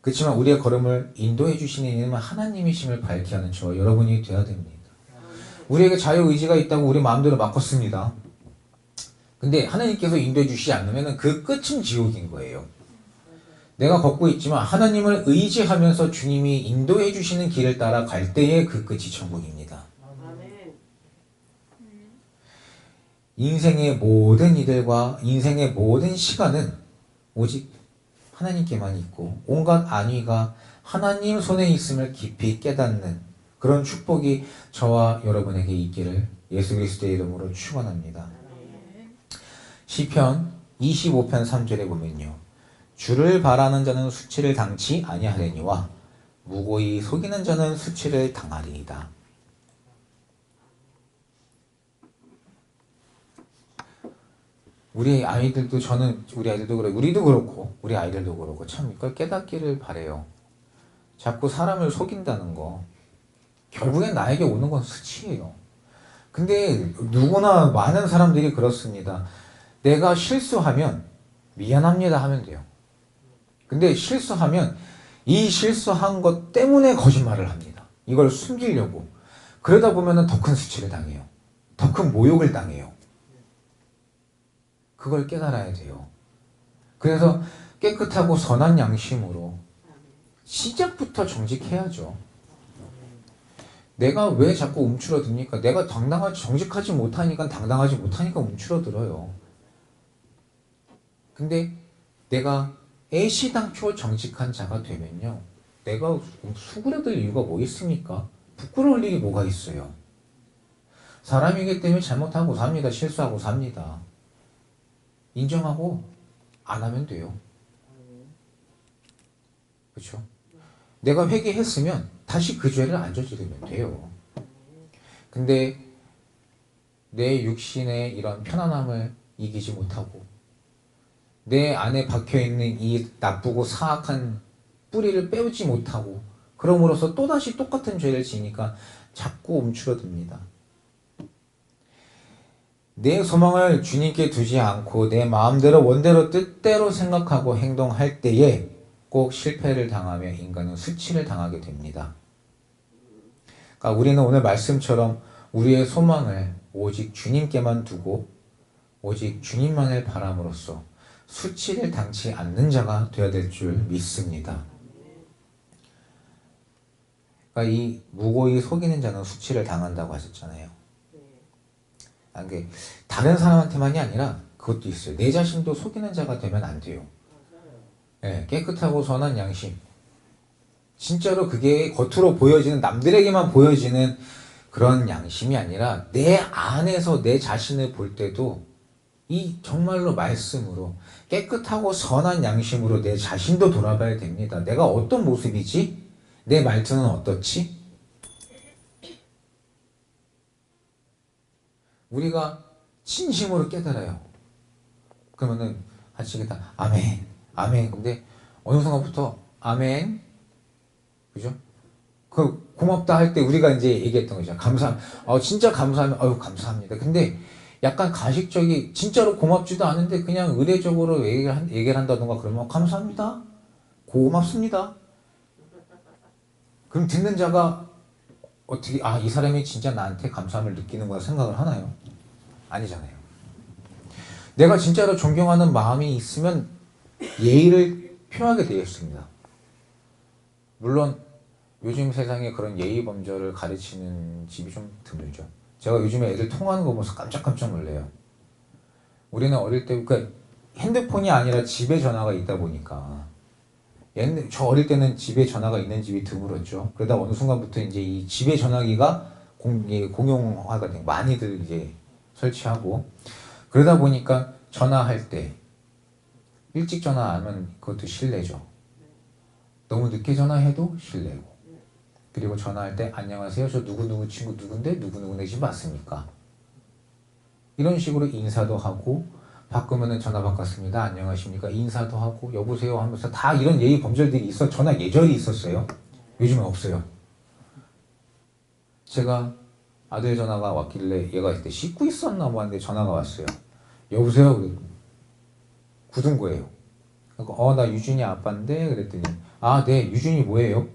그렇지만 우리의 걸음을 인도해 주시는 이름은 하나님이심을 밝히 하는 저와 여러분이 되어야 됩니다. 우리에게 자유의지가 있다고 우리 마음대로 막 걷습니다. 근데 하나님께서 인도해 주시지 않으면 그 끝은 지옥인 거예요. 내가 걷고 있지만 하나님을 의지하면서 주님이 인도해 주시는 길을 따라 갈 때에 그 끝이 천국입니다. 인생의 모든 이들과 인생의 모든 시간은 오직 하나님께만 있고 온갖 안위가 하나님 손에 있음을 깊이 깨닫는 그런 축복이 저와 여러분에게 있기를 예수 그리스도의 이름으로 축원합니다. 시편 25편 3절에 보면요. 주를 바라는 자는 수치를 당치 아니하려니와 무고히 속이는 자는 수치를 당하리이다. 우리 아이들도 우리 아이들도 그렇고 우리도 그렇고 우리 아이들도 그렇고 참 이걸 깨닫기를 바래요. 자꾸 사람을 속인다는 거 결국엔 나에게 오는 건 수치예요. 근데 누구나 많은 사람들이 그렇습니다. 내가 실수하면 미안합니다 하면 돼요. 근데 실수하면 이 실수한 것 때문에 거짓말을 합니다. 이걸 숨기려고. 그러다 보면 더 큰 수치를 당해요. 더 큰 모욕을 당해요. 그걸 깨달아야 돼요. 그래서 깨끗하고 선한 양심으로 시작부터 정직해야죠. 내가 왜 자꾸 움츠러듭니까? 내가 정직하지 못하니까 당당하지 못하니까 움츠러들어요. 근데 내가 애시당초 정직한 자가 되면요. 내가 수그러들 이유가 뭐 있습니까? 부끄러울 일이 뭐가 있어요? 사람이기 때문에 잘못하고 삽니다. 실수하고 삽니다. 인정하고 안 하면 돼요. 그렇죠? 내가 회개했으면 다시 그 죄를 안 저지르면 돼요. 근데 내 육신의 이런 편안함을 이기지 못하고 내 안에 박혀있는 이 나쁘고 사악한 뿌리를 빼오지 못하고 그럼으로써 또다시 똑같은 죄를 지니까 자꾸 움츠러듭니다. 내 소망을 주님께 두지 않고 내 마음대로 원대로 뜻대로 생각하고 행동할 때에 꼭 실패를 당하며 인간은 수치를 당하게 됩니다. 그러니까 우리는 오늘 말씀처럼 우리의 소망을 오직 주님께만 두고 오직 주님만을 바람으로써 수치를 당치 않는 자가 되어야 될 줄 믿습니다. 그러니까 이 무고히 속이는 자는 수치를 당한다고 하셨잖아요. 그게 다른 사람한테만이 아니라 그것도 있어요. 내 자신도 속이는 자가 되면 안 돼요. 네, 깨끗하고 선한 양심. 진짜로 그게 겉으로 보여지는 남들에게만 보여지는 그런 양심이 아니라 내 안에서 내 자신을 볼 때도 이 정말로 말씀으로 깨끗하고 선한 양심으로 내 자신도 돌아봐야 됩니다. 내가 어떤 모습이지? 내 말투는 어떻지? 우리가 진심으로 깨달아요. 그러면은 하시겠다. 아멘. 아멘. 근데 어느 순간부터 아멘. 그죠? 그 고맙다 할 때 우리가 이제 얘기했던 거죠. 진짜 감사하면 감사합니다. 근데 약간 가식적이 진짜로 고맙지도 않은데 그냥 의례적으로 얘기를 한다던가 그러면 감사합니다. 고맙습니다. 그럼 듣는 자가 어떻게 이 사람이 진짜 나한테 감사함을 느끼는 거라 생각을 하나요? 아니잖아요. 내가 진짜로 존경하는 마음이 있으면 예의를 표하게 되어 있습니다. 물론 요즘 세상에 그런 예의 범절을 가르치는 집이 좀 드물죠. 제가 요즘에 애들 통화하는 거 보면서 깜짝깜짝 놀래요. 우리는 어릴 때 그러니까 핸드폰이 아니라 집에 전화가 있다 보니까 저 어릴 때는 집에 전화가 있는 집이 드물었죠. 그러다 어느 순간부터 이제 이 집에 전화기가 공용화가 된 많이들 이제 설치하고 그러다 보니까 전화할 때 일찍 전화하면 그것도 실례죠. 너무 늦게 전화해도 실례고 그리고 전화할 때 안녕하세요. 저 누구누구 친구 누군데 누구누구네 집 맞습니까? 이런 식으로 인사도 하고 바꾸면은 전화 바꿨습니다. 안녕하십니까? 인사도 하고 여보세요 하면서 다 이런 예의 범절들이 있어. 전화 예절이 있었어요. 요즘은 없어요. 제가 아들 전화가 왔길래 얘가 그때 씻고 있었나 뭐 하는데 전화가 왔어요. 여보세요? 굳은 거예요. 그러니까 나 유준이 아빠인데 그랬더니 네 유준이 뭐예요?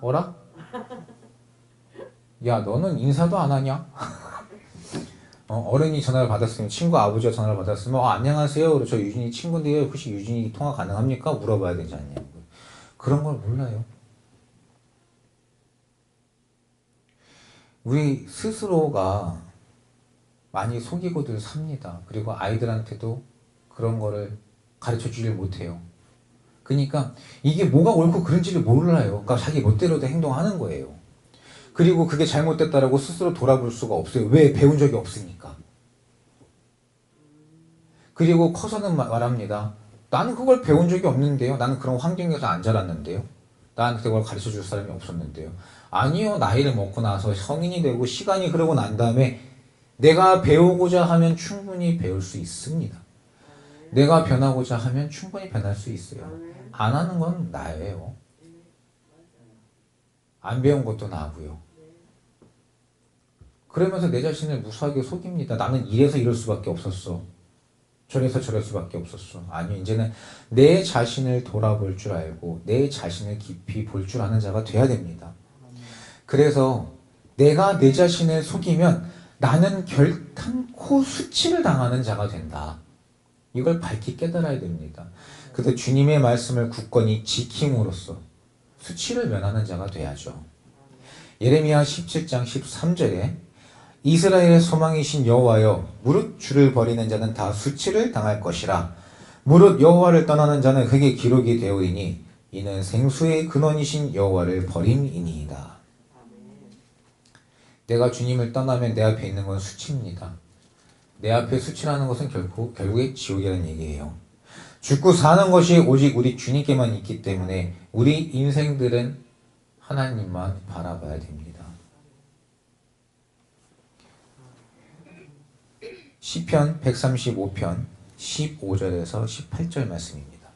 어라? 야 너는 인사도 안 하냐? 어른이 전화를 받았으면 친구 아버지가 전화를 받았으면 안녕하세요 저 유준이 친구인데요 혹시 유준이 통화 가능합니까? 물어봐야 되지 않냐. 그런 걸 몰라요. 우리 스스로가 많이 속이고들 삽니다. 그리고 아이들한테도 그런 거를 가르쳐 주질 못해요. 그러니까 이게 뭐가 옳고 그른지를 몰라요. 그러니까 자기 멋대로도 행동하는 거예요. 그리고 그게 잘못됐다라고 스스로 돌아볼 수가 없어요. 왜? 배운 적이 없으니까. 그리고 커서는 말합니다. 나는 그걸 배운 적이 없는데요. 나는 그런 환경에서 안 자랐는데요. 나한테 그걸 가르쳐 줄 사람이 없었는데요. 아니요. 나이를 먹고 나서 성인이 되고 시간이 흐르고 난 다음에 내가 배우고자 하면 충분히 배울 수 있습니다. 내가 변하고자 하면 충분히 변할 수 있어요. 안 하는 건 나예요. 안 배운 것도 나고요. 그러면서 내 자신을 무수하게 속입니다. 나는 이래서 이럴 수밖에 없었어. 저래서 저럴 수밖에 없었어. 아니요. 이제는 내 자신을 돌아볼 줄 알고 내 자신을 깊이 볼 줄 아는 자가 돼야 됩니다. 그래서 내가 내 자신을 속이면 나는 결탄코 수치를 당하는 자가 된다. 이걸 밝히 깨달아야 됩니다. 그래서 주님의 말씀을 굳건히 지킴으로써 수치를 면하는 자가 돼야죠. 예레미야 17장 13절에 이스라엘의 소망이신 여호와여 무릇 주를 버리는 자는 다 수치를 당할 것이라. 무릇 여호와를 떠나는 자는 흙에 기록이 되오리니 이는 생수의 근원이신 여호와를 버림이니이다. 내가 주님을 떠나면 내 앞에 있는 건 수치입니다. 내 앞에 수치라는 것은 결국에 지옥이라는 얘기예요. 죽고 사는 것이 오직 우리 주님께만 있기 때문에 우리 인생들은 하나님만 바라봐야 됩니다. 시편 135편 15절에서 18절 말씀입니다.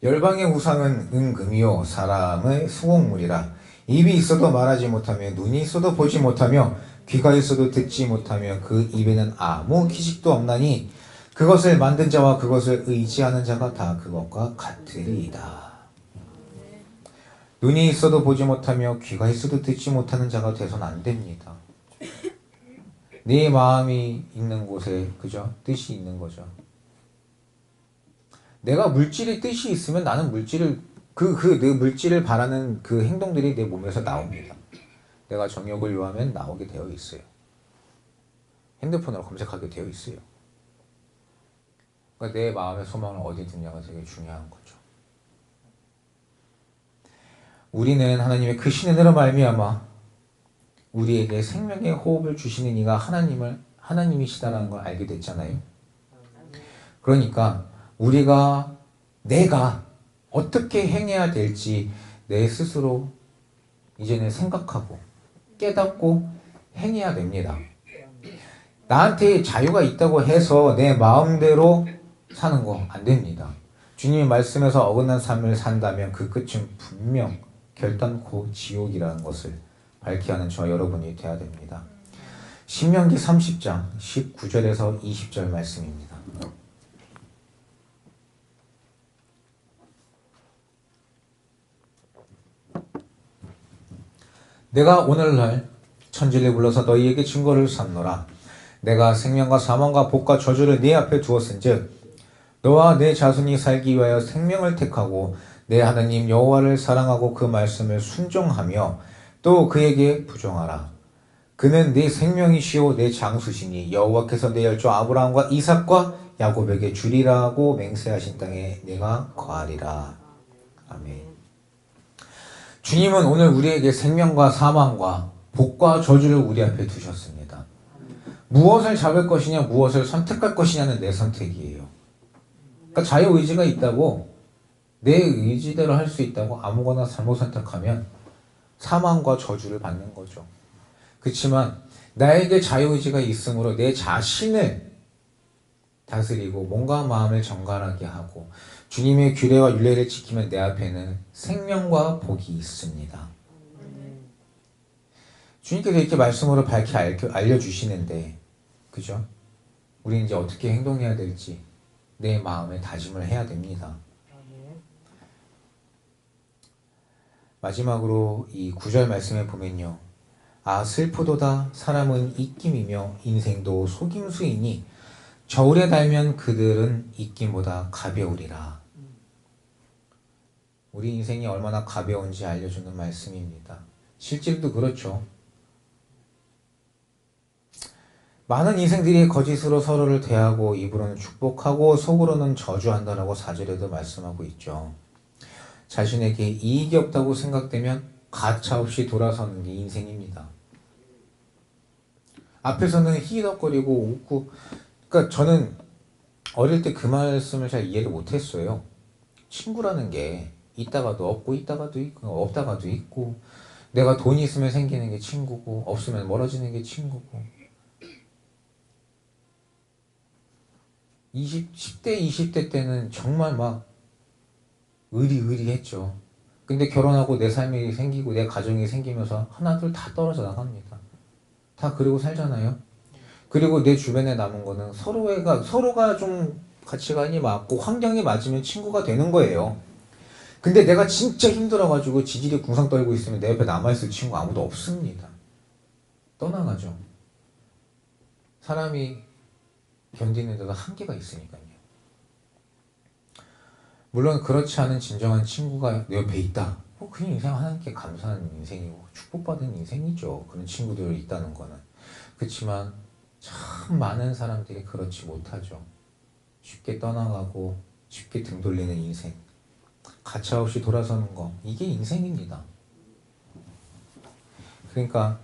열방의 우상은 은금이요 사람의 수곡물이라. 입이 있어도 말하지 못하며 눈이 있어도 보지 못하며 귀가 있어도 듣지 못하며 그 입에는 아무 기식도 없나니 그것을 만든 자와 그것을 의지하는 자가 다 그것과 같으리이다. 눈이 있어도 보지 못하며 귀가 있어도 듣지 못하는 자가 돼서는 안 됩니다. 네 마음이 있는 곳에 그죠? 뜻이 있는 거죠. 내가 물질의 뜻이 있으면 나는 물질을 내 물질을 바라는 그 행동들이 내 몸에서 나옵니다. 내가 정욕을 요하면 나오게 되어 있어요. 핸드폰으로 검색하게 되어 있어요. 그러니까 내 마음의 소망을 어디에 두냐가 되게 중요한 거죠. 우리는 하나님의 크신 은혜로 말미암아 우리에게 생명의 호흡을 주시는 이가 하나님이시다라는 걸 알게 됐잖아요. 그러니까 내가 어떻게 행해야 될지 내 스스로 이제는 생각하고 깨닫고 행해야 됩니다. 나한테 자유가 있다고 해서 내 마음대로 사는 거 안 됩니다. 주님의 말씀에서 어긋난 삶을 산다면 그 끝은 분명 결단코 지옥이라는 것을 밝히 하는 저 여러분이 되어야 됩니다. 신명기 30장 19절에서 20절 말씀입니다. 내가 오늘날 천지를 불러서 너희에게 증거를 삼노라. 내가 생명과 사망과 복과 저주를 네 앞에 두었은즉 너와 내 자손이 살기 위하여 생명을 택하고 내 하나님 여호와를 사랑하고 그 말씀을 순종하며 또 그에게 부정하라. 그는 네 생명이시오 내 장수시니 여호와께서 내 열조 아브라함과 이삭과 야곱에게 주리라고 맹세하신 땅에 내가 거하리라. 아멘. 주님은 오늘 우리에게 생명과 사망과 복과 저주를 우리 앞에 두셨습니다. 무엇을 잡을 것이냐 무엇을 선택할 것이냐는 내 선택이에요. 그러니까 자유의지가 있다고 내 의지대로 할 수 있다고 아무거나 잘못 선택하면 사망과 저주를 받는 거죠. 그렇지만 나에게 자유의지가 있으므로 내 자신을 다스리고 몸과 마음을 정갈하게 하고 주님의 규례와 율례를 지키면 내 앞에는 생명과 복이 있습니다. 주님께서 이렇게 말씀으로 밝히 알려주시는데 그죠? 우리 이제 어떻게 행동해야 될지 내 마음에 다짐을 해야 됩니다. 마지막으로 이 9절 말씀에 보면요. 아 슬프도다 사람은 입김이며 인생도 속임수이니 저울에 달면 그들은 입김보다 가벼우리라. 우리 인생이 얼마나 가벼운지 알려주는 말씀입니다. 실제로도 그렇죠. 많은 인생들이 거짓으로 서로를 대하고 입으로는 축복하고 속으로는 저주한다라고 4절에도 말씀하고 있죠. 자신에게 이익이 없다고 생각되면 가차없이 돌아서는 게 인생입니다. 앞에서는 희덕거리고 웃고. 그러니까 저는 어릴 때 그 말씀을 잘 이해를 못했어요. 친구라는 게 있다가도 없고 있다가도 있고 없다가도 있고, 내가 돈이 있으면 생기는 게 친구고 없으면 멀어지는 게 친구고. 10대 20대 때는 정말 막 의리의리했죠. 근데 결혼하고 내 삶이 생기고 내 가정이 생기면서 하나둘 다 떨어져 나갑니다. 다 그러고 살잖아요. 그리고 내 주변에 남은 거는 서로가 좀 가치관이 맞고 환경이 맞으면 친구가 되는 거예요. 근데 내가 진짜 힘들어가지고 지질이 궁상 떨고 있으면 내 옆에 남아있을 친구 아무도 없습니다. 떠나가죠. 사람이 견디는 데도 한계가 있으니까요. 물론 그렇지 않은 진정한 친구가 내 옆에 있다. 그 인생 하나님께 감사한 인생이고 축복받은 인생이죠. 그런 친구들이 있다는 거는. 그렇지만 참 많은 사람들이 그렇지 못하죠. 쉽게 떠나가고 쉽게 등 돌리는 인생, 가차없이 돌아서는 거, 이게 인생입니다. 그러니까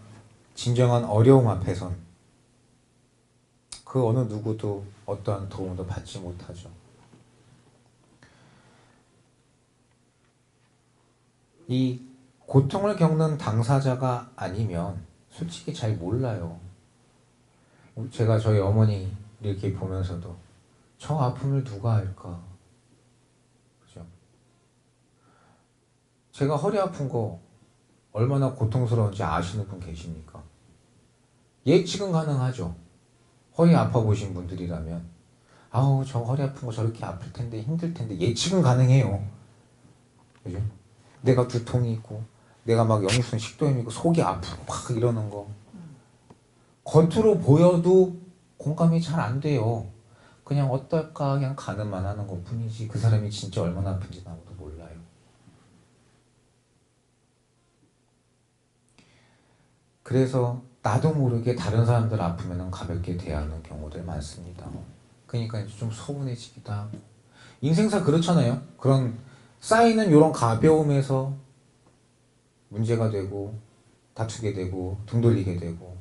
진정한 어려움 앞에선 그 어느 누구도 어떠한 도움도 받지 못하죠. 이 고통을 겪는 당사자가 아니면 솔직히 잘 몰라요. 제가 저희 어머니 이렇게 보면서도 저 아픔을 누가 알까? 그죠? 제가 허리 아픈 거 얼마나 고통스러운지 아시는 분 계십니까? 예측은 가능하죠. 허리 아파 보신 분들이라면 아우 저 허리 아픈 거 저렇게 아플 텐데 힘들 텐데 예측은 가능해요. 그죠? 내가 두통이 있고 내가 막 역류성 식도염이 있고 속이 아프고 막 이러는 거 겉으로 보여도 공감이 잘 안 돼요. 그냥 어떨까 그냥 가늠만 하는 것 뿐이지 그 사람이 진짜 얼마나 아픈지 아무도 몰라요. 그래서 나도 모르게 다른 사람들 아프면 가볍게 대하는 경우들 많습니다. 그러니까 좀 소분해지기도 하고. 인생사 그렇잖아요. 그런 쌓이는 이런 가벼움에서 문제가 되고 다투게 되고 등 돌리게 되고.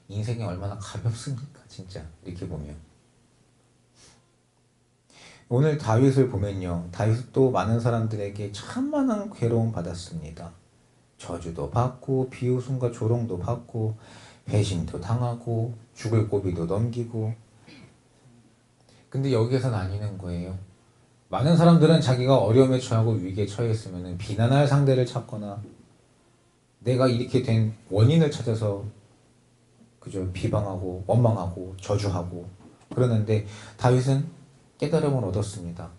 인생이 얼마나 가볍습니까 진짜 이렇게 보면. 오늘 다윗을 보면요, 다윗도 많은 사람들에게 참 많은 괴로움 받았습니다. 저주도 받고 비웃음과 조롱도 받고 배신도 당하고 죽을 고비도 넘기고. 근데 여기에서 나뉘는 거예요. 많은 사람들은 자기가 어려움에 처하고 위기에 처했으면 비난할 상대를 찾거나 내가 이렇게 된 원인을 찾아서 그저 비방하고 원망하고 저주하고 그러는데 다윗은 깨달음을 얻었습니다.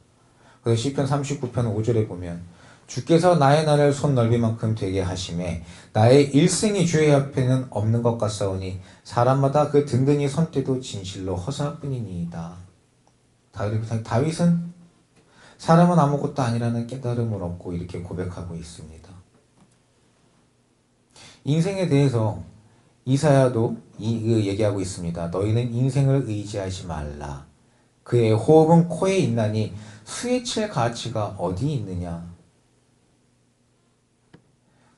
그래서 시편 39편 5절에 보면 주께서 나의 날을 손 넓이만큼 되게 하심에 나의 일생이 주의 앞에는 없는 것 같사오니 사람마다 그 든든히 선때도 진실로 허사뿐이니이다. 다윗은 사람은 아무것도 아니라는 깨달음을 얻고 이렇게 고백하고 있습니다. 인생에 대해서 이사야도 얘기하고 있습니다. 너희는 인생을 의지하지 말라. 그의 호흡은 코에 있나니 수에 칠 가치가 어디 있느냐.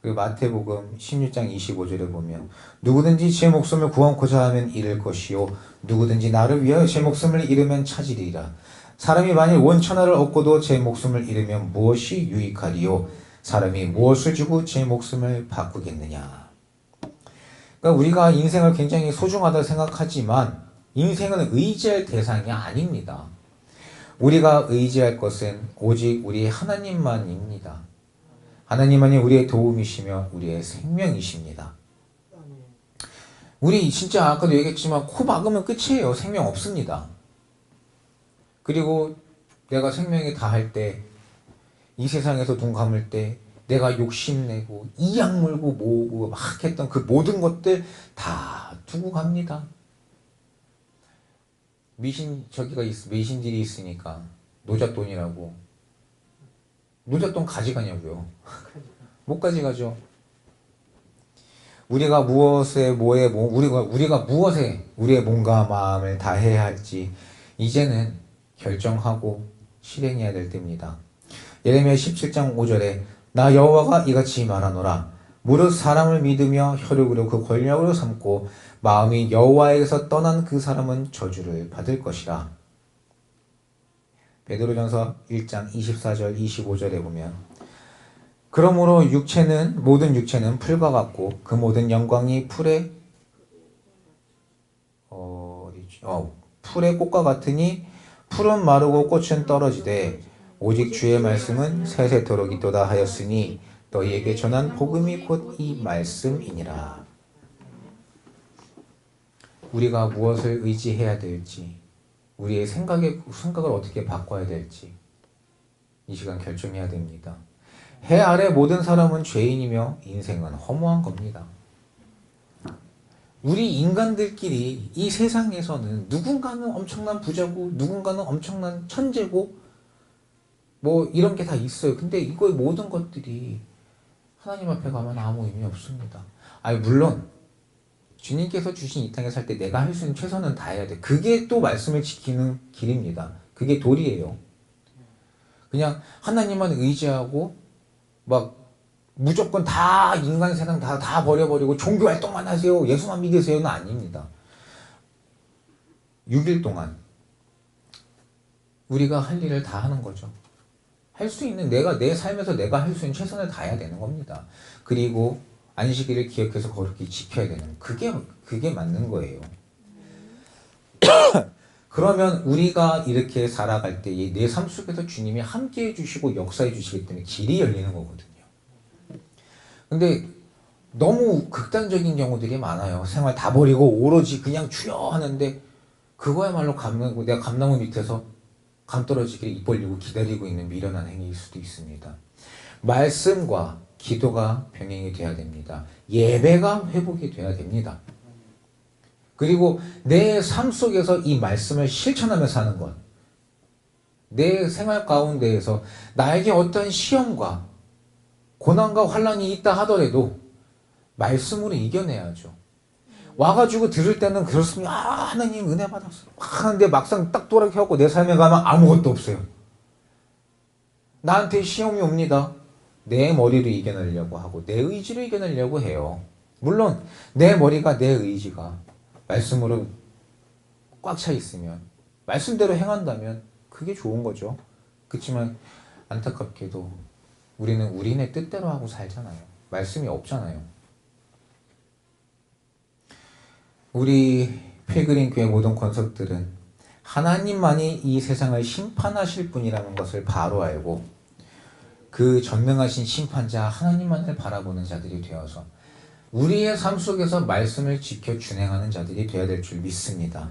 그리고 마태복음 16장 25절에 보면 누구든지 제 목숨을 구원코자 하면 잃을 것이요 누구든지 나를 위하여 제 목숨을 잃으면 찾으리라. 사람이 만일 원천하를 얻고도 제 목숨을 잃으면 무엇이 유익하리요 사람이 무엇을 주고 제 목숨을 바꾸겠느냐. 그러니까 우리가 인생을 굉장히 소중하다 생각하지만 인생은 의지할 대상이 아닙니다. 우리가 의지할 것은 오직 우리 하나님만입니다. 하나님만이 우리의 도움이시며 우리의 생명이십니다. 우리 진짜 아까도 얘기했지만 코 막으면 끝이에요. 생명 없습니다. 그리고 내가 생명이 다할 때, 이 세상에서 눈 감을 때 내가 욕심내고 이악 물고 모으고 막 했던 그 모든 것들 다 두고 갑니다. 미신들이 있으니까 노잣돈이라고. 노잣돈 가져가냐고요. 못 가져가죠. 우리가 무엇에 우리의 몸과 마음을 다해야 할지 이제는 결정하고 실행해야 될 때입니다. 예레미야 17장 5절에 나 여호와가 이같이 말하노라. 무릇 사람을 믿으며 혈육으로 그 권력으로 삼고 마음이 여호와에게서 떠난 그 사람은 저주를 받을 것이라. 베드로전서 1장 24절 25절에 보면 그러므로 모든 육체는 풀과 같고 그 모든 영광이 풀의 꽃과 같으니 풀은 마르고 꽃은 떨어지되 오직 주의 말씀은 세세토록 있도다 하였으니 너희에게 전한 복음이 곧 이 말씀이니라. 우리가 무엇을 의지해야 될지, 우리의 생각을 어떻게 바꿔야 될지 이 시간 결정해야 됩니다. 해 아래 모든 사람은 죄인이며 인생은 허무한 겁니다. 우리 인간들끼리 이 세상에서는 누군가는 엄청난 부자고 누군가는 엄청난 천재고 뭐 이런 게 다 있어요. 근데 이거의 모든 것들이 하나님 앞에 가면 아무 의미 없습니다. 아니 물론 주님께서 주신 이 땅에 살 때 내가 할 수 있는 최선은 다해야 돼. 그게 또 말씀을 지키는 길입니다. 그게 도리예요. 그냥 하나님만 의지하고 막 무조건 다 인간 세상 다 버려버리고 종교 활동만 하세요. 예수만 믿으세요는 아닙니다. 6일 동안 우리가 할 일을 다 하는 거죠. 할 수 있는 내 삶에서 내가 할 수 있는 최선을 다해야 되는 겁니다. 그리고 안식일을 기억해서 거룩히 지켜야 되는 그게 맞는 거예요. 그러면 우리가 이렇게 살아갈 때에 내 삶 속에서 주님이 함께해 주시고 역사해 주시기 때문에 길이 열리는 거거든요. 근데 너무 극단적인 경우들이 많아요. 생활 다 버리고 오로지 그냥 주여 하는데 그거야말로 내가 감나무 밑에서 감 떨어지기를 입 벌리고 기다리고 있는 미련한 행위일 수도 있습니다. 말씀과 기도가 병행이 돼야 됩니다. 예배가 회복이 돼야 됩니다. 그리고 내 삶 속에서 이 말씀을 실천하며 사는 것, 내 생활 가운데에서 나에게 어떤 시험과 고난과 환난이 있다 하더라도 말씀으로 이겨내야죠. 와가지고 들을 때는 그렇습니다. 하나님 은혜 받았어요. 하는데 막상 딱 돌아켜갖고 내 삶에 가면 아무것도 없어요. 나한테 시험이 옵니다. 내 머리를 이겨내려고 하고 내 의지를 이겨내려고 해요. 물론 내 머리가 내 의지가 말씀으로 꽉 차 있으면 말씀대로 행한다면 그게 좋은 거죠. 그렇지만 안타깝게도 우리는 우리네 뜻대로 하고 살잖아요. 말씀이 없잖아요. 우리 필그림 교회 모든 권석들은 하나님만이 이 세상을 심판하실 분이라는 것을 바로 알고 그 전능하신 심판자 하나님만을 바라보는 자들이 되어서 우리의 삶 속에서 말씀을 지켜 준행하는 자들이 되어야 될 줄 믿습니다.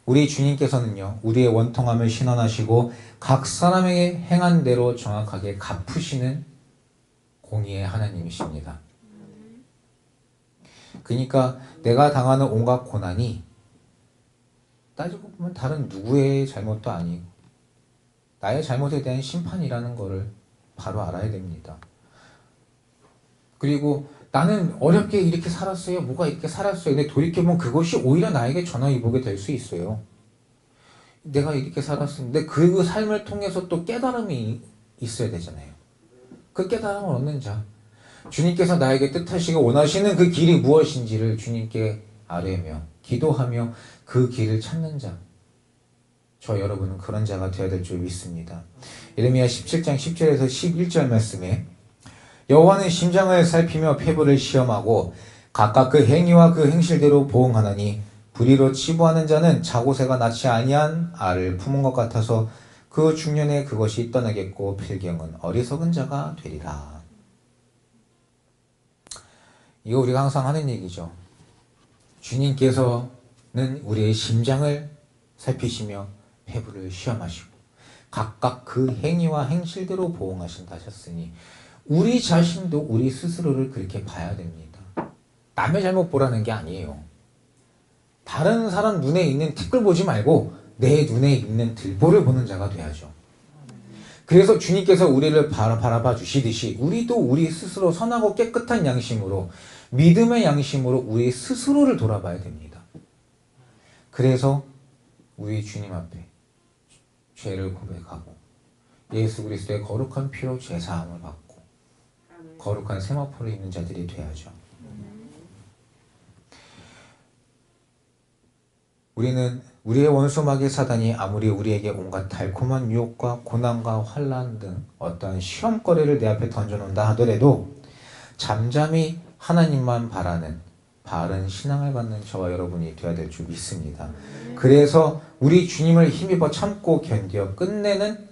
우리 주님께서는요, 우리의 원통함을 신원하시고 각 사람에게 행한 대로 정확하게 갚으시는 공의의 하나님이십니다. 그러니까 내가 당하는 온갖 고난이 따지고 보면 다른 누구의 잘못도 아니고 나의 잘못에 대한 심판이라는 것을 바로 알아야 됩니다. 그리고 나는 어렵게 이렇게 살았어요. 뭐가 이렇게 살았어요. 근데 돌이켜보면 그것이 오히려 나에게 전화위복이 될 수 있어요. 내가 이렇게 살았는데 그 삶을 통해서 또 깨달음이 있어야 되잖아요. 그 깨달음을 얻는 자. 주님께서 나에게 뜻하시고 원하시는 그 길이 무엇인지를 주님께 아뢰며 기도하며 그 길을 찾는 자. 저 여러분은 그런 자가 되어야 될 줄 믿습니다. 예레미야 17장 10절에서 11절 말씀에 여호와는 심장을 살피며 폐부를 시험하고 각각 그 행위와 그 행실대로 보응하나니 불의로 치부하는 자는 자고새가 낳지 아니한 알을 품은 것 같아서 그 중년에 그것이 떠나겠고 필경은 어리석은 자가 되리라. 이거 우리가 항상 하는 얘기죠. 주님께서는 우리의 심장을 살피시며 폐부를 시험하시고 각각 그 행위와 행실대로 보응하신다 하셨으니 우리 자신도 우리 스스로를 그렇게 봐야 됩니다. 남의 잘못 보라는 게 아니에요. 다른 사람 눈에 있는 티끌 보지 말고 내 눈에 있는 들보를 보는 자가 돼야죠. 그래서 주님께서 우리를 바라봐 주시듯이 우리도 우리 스스로 선하고 깨끗한 양심으로 믿음의 양심으로 우리 스스로를 돌아봐야 됩니다. 그래서 우리 주님 앞에 죄를 고백하고 예수 그리스도의 거룩한 피로 죄사함을 받고 거룩한 세마포를 입는 자들이 돼야죠. 우리는 우리의 원수 마귀 사단이 아무리 우리에게 온갖 달콤한 유혹과 고난과 환난 등 어떠한 시험거리를 내 앞에 던져놓는다 하더라도 잠잠히 하나님만 바라는 바른 신앙을 갖는 저와 여러분이 되어야 될 줄 믿습니다. 그래서 우리 주님을 힘입어 참고 견뎌 끝내는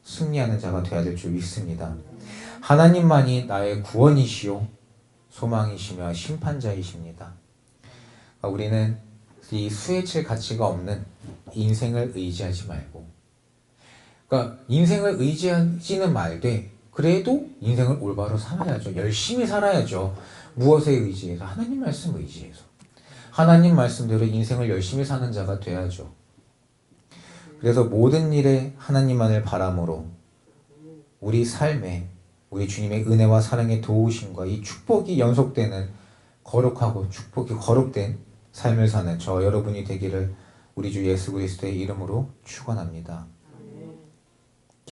승리하는 자가 되어야 될 줄 믿습니다. 하나님만이 나의 구원이시요 소망이시며 심판자이십니다. 우리는 이 수혜칠 가치가 없는 인생을 의지하지 말고, 그러니까 인생을 의지하지는 말되 그래도 인생을 올바로 살아야죠. 열심히 살아야죠. 무엇에 의지해서? 하나님 말씀 의지해서. 하나님 말씀대로 인생을 열심히 사는 자가 돼야죠. 그래서 모든 일에 하나님만을 바람으로 우리 삶에 우리 주님의 은혜와 사랑의 도우심과 이 축복이 연속되는 거룩하고 축복이 거룩된 삶을 사는 저 여러분이 되기를 우리 주 예수 그리스도의 이름으로 축원합니다.